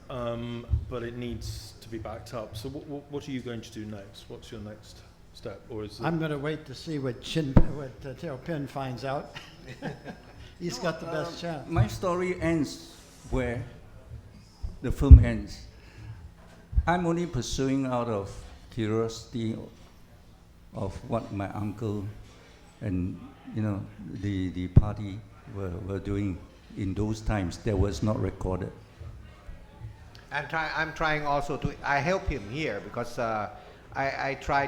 But it needs to be backed up. So what are you going to do next? What's your next step? Or is it I'm going to wait to see what Teo Pin finds out. He's got the best chance. My story ends where the film ends. I'm only pursuing out of curiosity of what my uncle and the party were doing in those times that was not recorded. I'm trying also to, I help him here because I try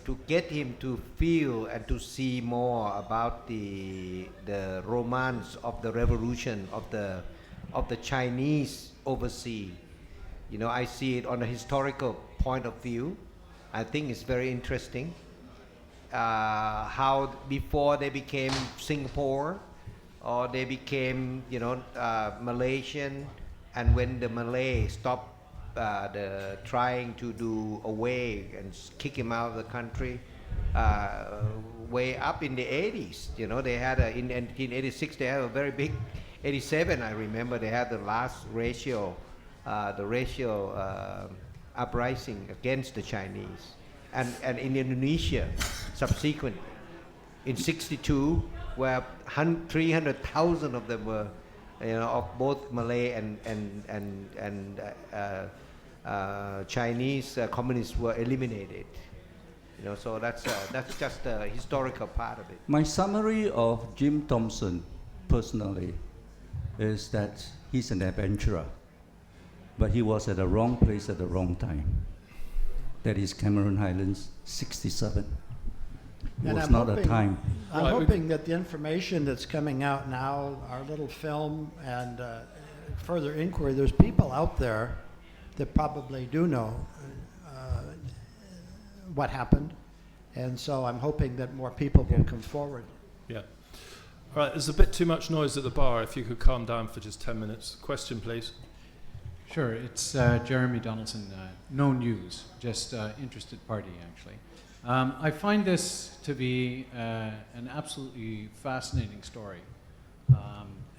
to get him to feel and to see more about the romance of the revolution of the Chinese overseas. I see it on a historical point of view. I think it's very interesting how before they became Singapore or they became Malaysian, and when the Malay stopped trying to do away and kick him out of the country, way up in the 80s, they had in 1986 they had a very big, 87 I remember they had the last racial uprising against the Chinese, and in Indonesia subsequently in 62 where 300,000 of them were of both Malay and Chinese communists were eliminated. So that's just the historical part of it. My summary of Jim Thompson personally is that he's an adventurer, but he was at the wrong place at the wrong time. That is Cameron Highlands, 67. It was not a time. I'm hoping that the information that's coming out now, our little film, and further inquiry, there's people out there that probably do know what happened, and so I'm hoping that more people will come forward. Yeah. All right, there's a bit too much noise at the bar. If you could calm down for just 10 minutes. Question, please. Sure, it's Jeremy Donaldson. No news, just interested party, actually. I find this to be an absolutely fascinating story.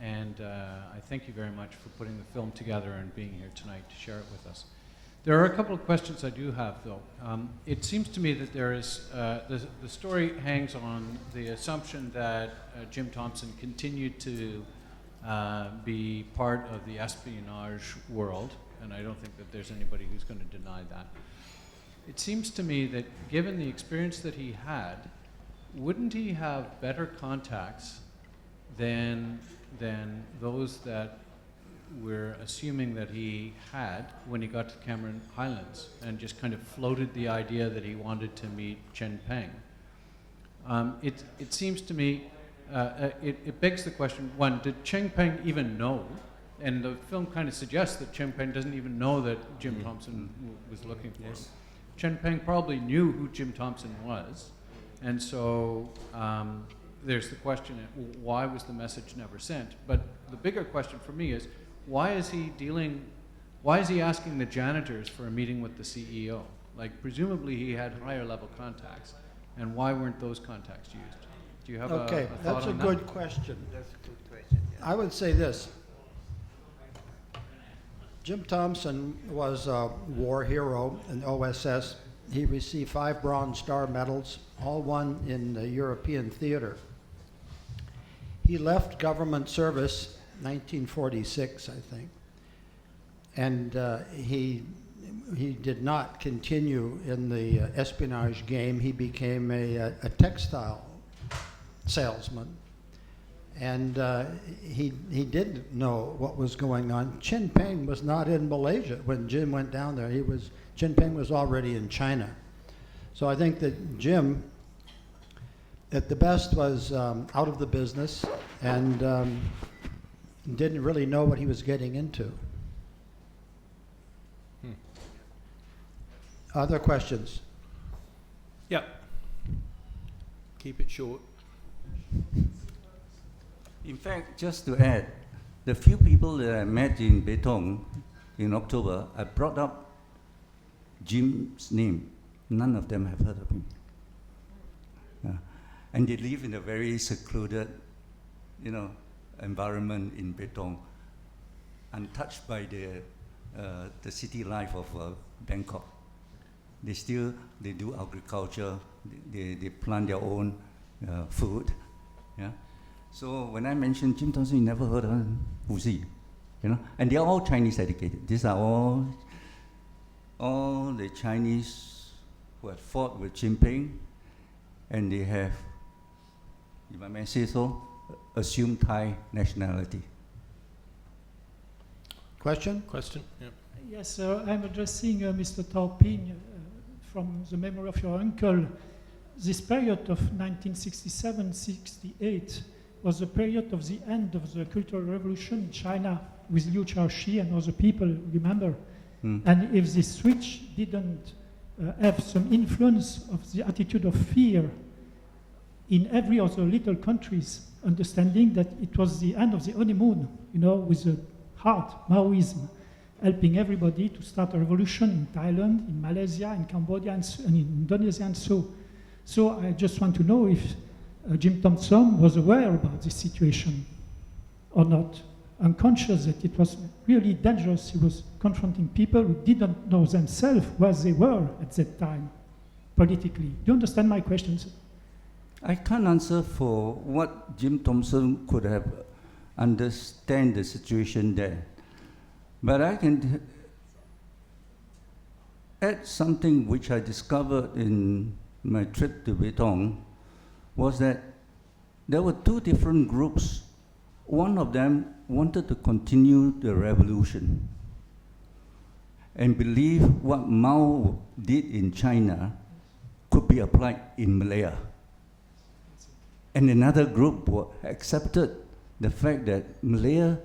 And I thank you very much for putting the film together and being here tonight to share it with us. There are a couple of questions I do have, though. It seems to me that there is, the story hangs on the assumption that Jim Thompson continued to be part of the espionage world, and I don't think that there's anybody who's going to deny that. It seems to me that given the experience that he had, wouldn't he have better contacts than those that we're assuming that he had when he got to Cameron Highlands and just kind of floated the idea that he wanted to meet Chen Peng? It seems to me, it begs the question, one, did Chen Peng even know? And the film kind of suggests that Chen Peng doesn't even know that Jim Thompson was looking for him. Chen Peng probably knew who Jim Thompson was, and so there's the question, why was the message never sent? But the bigger question for me is, why is he asking the janitors for a meeting with the CEO? Like, presumably he had higher level contacts, and why weren't those contacts used? Do you have a thought on that? Okay, that's a good question. That's a good question. Yeah. I would say this. Jim Thompson was a war hero in OSS. He received 5 Bronze Star medals, all won in the European theater. He left government service 1946, I think, and he did not continue in the espionage game. He became a textile salesman, and he didn't know what was going on. Chen Peng was not in Malaysia when Jim went down there. Chen Peng was already in China. So I think that Jim, at the best, was out of the business and didn't really know what he was getting into. Other questions? Yeah. Keep it short. In fact, just to add, the few people that I met in Betong in October, I brought up Jim's name. None of them have heard of him. And they live in a very secluded, environment in Betong, untouched by the city life of Bangkok. They do agriculture. They plant their own food. Yeah. So when I mentioned Jim Thompson, you never heard of him. Who's he? And they are all Chinese educated. These are all the Chinese who have fought with Jim Peng, and they have, if I may say so, assumed Thai nationality. Question? Question? Yeah. Yes, I'm addressing Mr. Taupin from the memory of your uncle. This period of 1967-68 was the period of the end of the Cultural Revolution in China with Liu Shaoxi and other people, remember? And if this switch didn't have some influence of the attitude of fear in every other little countries, understanding that it was the end of the honeymoon, with the hard Maoism, helping everybody to start a revolution in Thailand, in Malaysia, in Cambodia, and in Indonesia, and so. So I just want to know if Jim Thompson was aware about this situation or not, unconscious that it was really dangerous. He was confronting people who didn't know themselves where they were at that time, politically. Do you understand my questions? I can't answer for what Jim Thompson could have understand the situation there. But I can add something which I discovered in my trip to Betong, was that there were 2 different groups. One of them wanted to continue the revolution and believe what Mao did in China could be applied in Malaya. And another group accepted the fact that Malaya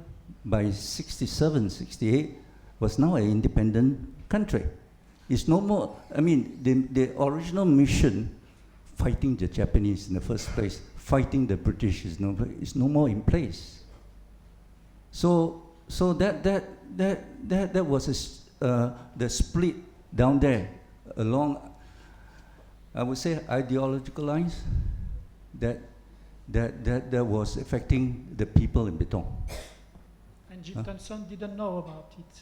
by 67, 68, was now an independent country. It's no more, I mean, the original mission, fighting the Japanese in the first place, fighting the British is no more in place. So that was the split down there along, I would say, ideological lines that was affecting the people in Betong. And Jim Thompson didn't know about it.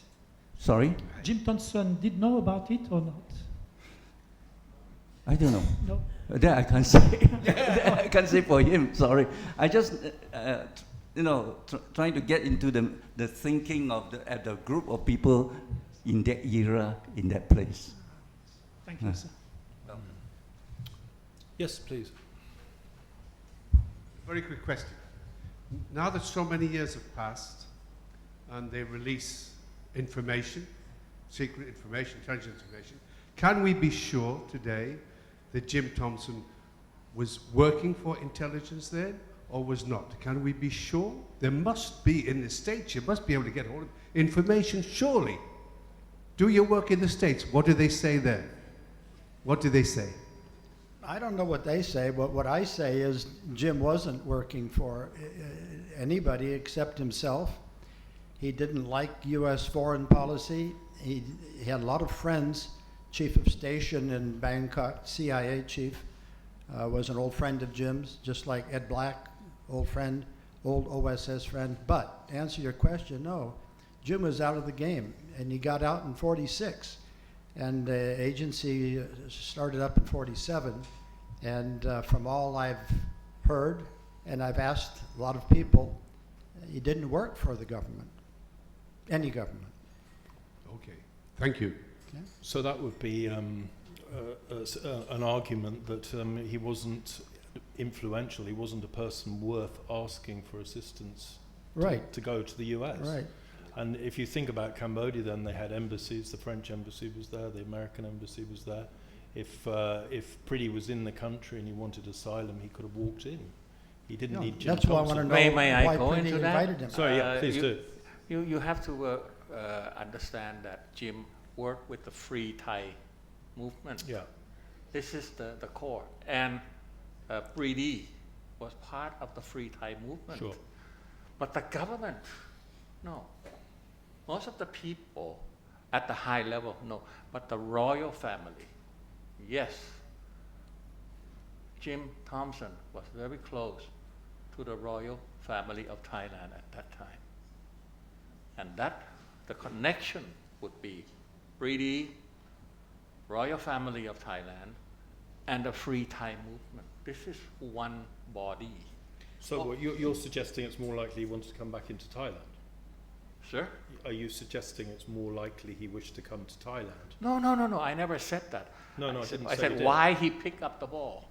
Sorry? Jim Thompson did know about it or not? I don't know. No. That I can't say. That I can't say for him. Sorry. I just, trying to get into the thinking of the group of people in that era, in that place. Thank you, sir. Yes, please. Very quick question. Now that so many years have passed and they release information, secret information, intelligence information, can we be sure today that Jim Thompson was working for intelligence then or was not? Can we be sure? There must be, in the States, you must be able to get hold of information, surely. Do your work in the States. What do they say then? What do they say? I don't know what they say, but what I say is Jim wasn't working for anybody except himself. He didn't like U.S. foreign policy. He had a lot of friends. Chief of station in Bangkok, CIA chief, was an old friend of Jim's, just like Ed Black, old friend, old OSS friend. But to answer your question, no, Jim was out of the game, and he got out in 46. And the agency started up in 47. And from all I've heard, and I've asked a lot of people, he didn't work for the government, any government. Okay, thank you. Okay. So that would be an argument that he wasn't influential, he wasn't a person worth asking for assistance to go to the US. Right. And if you think about Cambodia, then they had embassies. The French embassy was there, the American embassy was there. If Priddy was in the country and he wanted asylum, he could have walked in. He didn't need Jim That's why I want to know May I why go Priddy into that? invited him. Sorry, yeah, please do. You have to understand that Jim worked with the Free Thai movement. Yeah. This is the core. And Priddy was part of the Free Thai movement. Sure. But the government, no. Most of the people at the high level, no. But the royal family, yes. Jim Thompson was very close to the royal family of Thailand at that time. And that, the connection would be Priddy, royal family of Thailand, and the Free Thai movement. This is one body. So what you're suggesting it's more likely he wanted to come back into Thailand? Sir? Are you suggesting it's more likely he wished to come to Thailand? No, I never said that. No, I didn't say you said did. why he picked up the ball.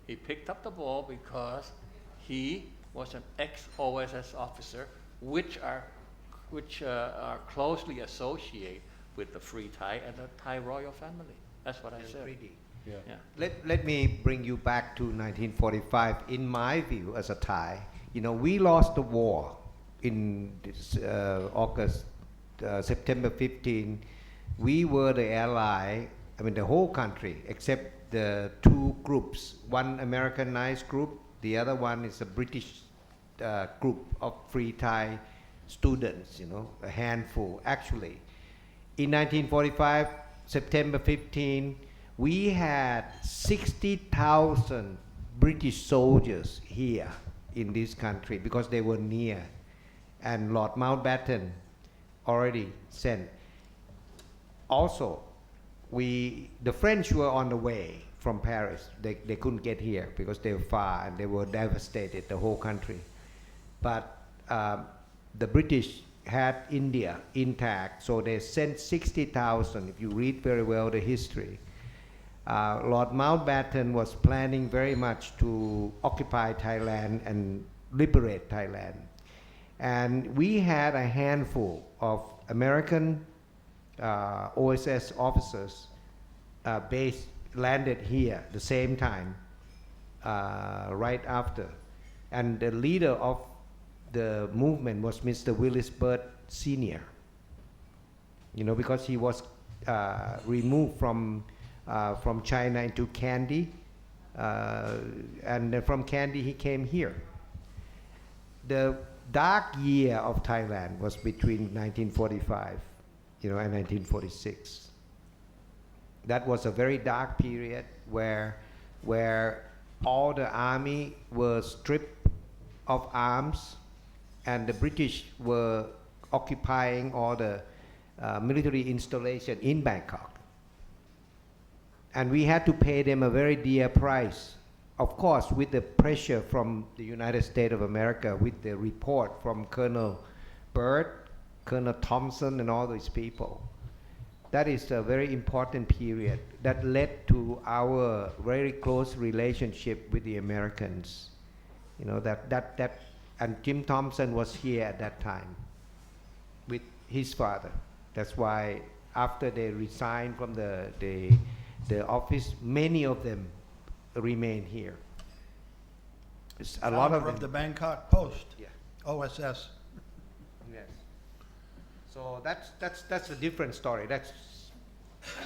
He picked up the ball because he was an ex-OSS officer, which are closely associated with the Free Thai and the Thai royal family. That's what I said. Priddy. Yeah. Let me bring you back to 1945. In my view, as a Thai, we lost the war in September 15. We were the ally, the whole country, except the two groups. One Americanized group, the other one is a British group of Free Thai students, a handful actually. In 1945, September 15, we had 60,000 British soldiers here in this country because they were near. And Lord Mountbatten already sent. Also, the French were on the way from Paris. They couldn't get here because they were far and they were devastated, the whole country. But the British had India intact, so they sent 60,000. If you read very well the history, Lord Mountbatten was planning very much to occupy Thailand and liberate Thailand. And we had a handful of American OSS officers landed here the same time, right after. And the leader of the movement was Mr. Willis Byrd Sr. You know, because he was removed from China into Kandy, and then from Kandy he came here. The dark year of Thailand was between 1945, and 1946. That was a very dark period where all the army were stripped of arms, and the British were occupying all the military installation in Bangkok. And we had to pay them a very dear price. Of course, with the pressure from the United States of America, with the report from Colonel Byrd, Colonel Thompson, and all these people. That is a very important period that led to our very close relationship with the Americans. And Jim Thompson was here at that time with his father. That's why after they resigned from the office, many of them remain here. A lot of the Bangkok Post. Yeah. OSS. Yes. So that's a different story. That's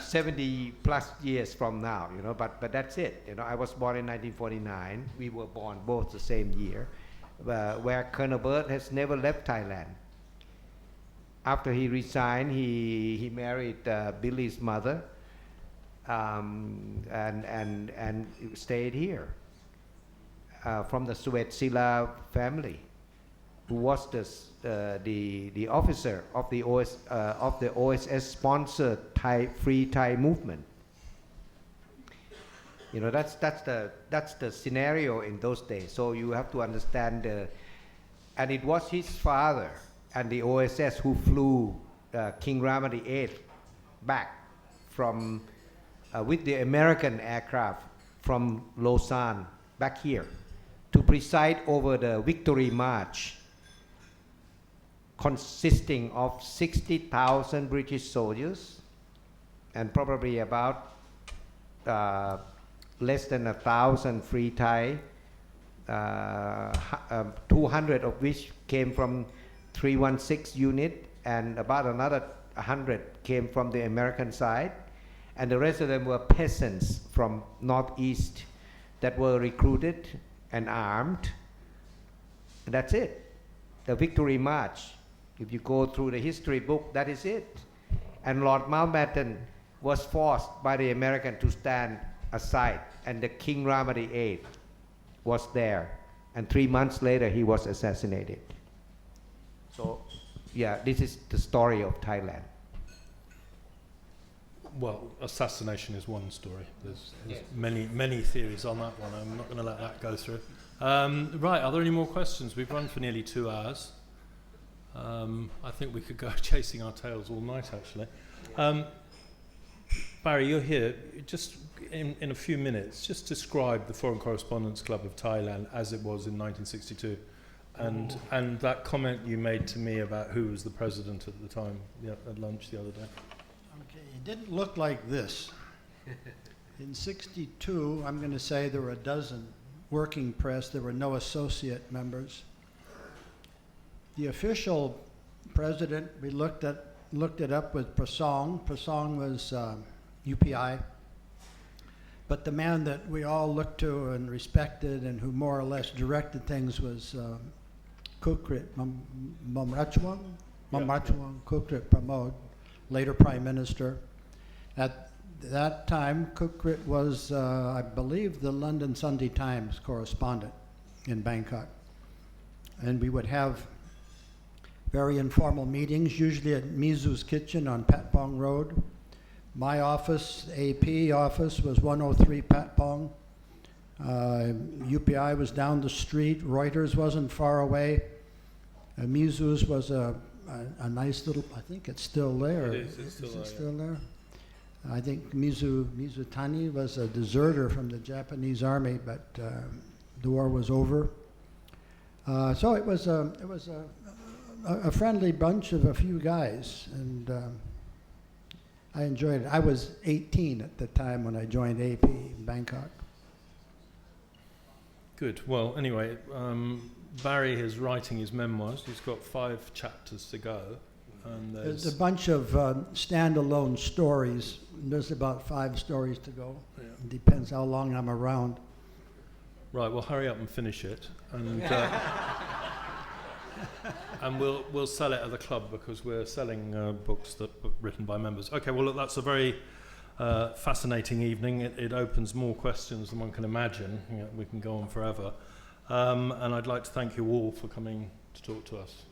70 plus years from now, but that's it. I was born in 1949. We were born both the same year, where Colonel Byrd has never left Thailand. After he resigned, he married Billy's mother, and stayed here. From the Suet-Silla family, who was the officer of the OSS sponsored Free Thai movement. That's the scenario in those days. So you have to understand and it was his father and the OSS who flew King Rama VIII back from with the American aircraft from Lausanne back here to preside over the Victory March, consisting of 60,000 British soldiers and probably about less than 1,000 Free Thai, 200 of which came from 316 unit, and about another 100 came from the American side, and the rest of them were peasants from northeast that were recruited and armed. And that's it. The Victory March. If you go through the history book, that is it. And Lord Mountbatten was forced by the American to stand aside, and the King Rama VIII was there. And 3 months later, he was assassinated. So, yeah, this is the story of Thailand. Well, assassination is one story. There's many theories on that one. I'm not going to let that go through. Right, are there any more questions? We've run for nearly 2 hours. I think we could go chasing our tails all night, actually. Barry, you're here. Just in a few minutes, just describe the Foreign Correspondents Club of Thailand as it was in 1962. And that comment you made to me about who was the president at the time at lunch the other day. Okay, it didn't look like this. In 62, I'm going to say there were a dozen working press. There were no associate members. The official president, we looked it up with Prasong. Prasong was UPI. But the man that we all looked to and respected and who more or less directed things was Kukrit Momrachwang Kukrit Pramod, later Prime Minister. At that time, Kukrit was, I believe, the London Sunday Times correspondent in Bangkok. And we would have very informal meetings, usually at Mizu's Kitchen on Patpong Road. My office, AP office, was 103 Patpong. UPI was down the street. Reuters wasn't far away. Mizu's was a nice little, I think it's still there. It is, it's still there. I think Mizutani was a deserter from the Japanese army, but the war was over. So it was a friendly bunch of a few guys, and I enjoyed it. I was 18 at the time when I joined AP in Bangkok. Good. Well, anyway, Barry is writing his memoirs. He's got 5 chapters to go. And There's a bunch of standalone stories. There's about 5 stories to go. Yeah. It depends how long I'm around. Right, well, hurry up and finish it. And, and we'll sell it at the club because we're selling books that were written by members. Okay, well, look, that's a very fascinating evening. It opens more questions than one can imagine. You know, we can go on forever. And I'd like to thank you all for coming to talk to us.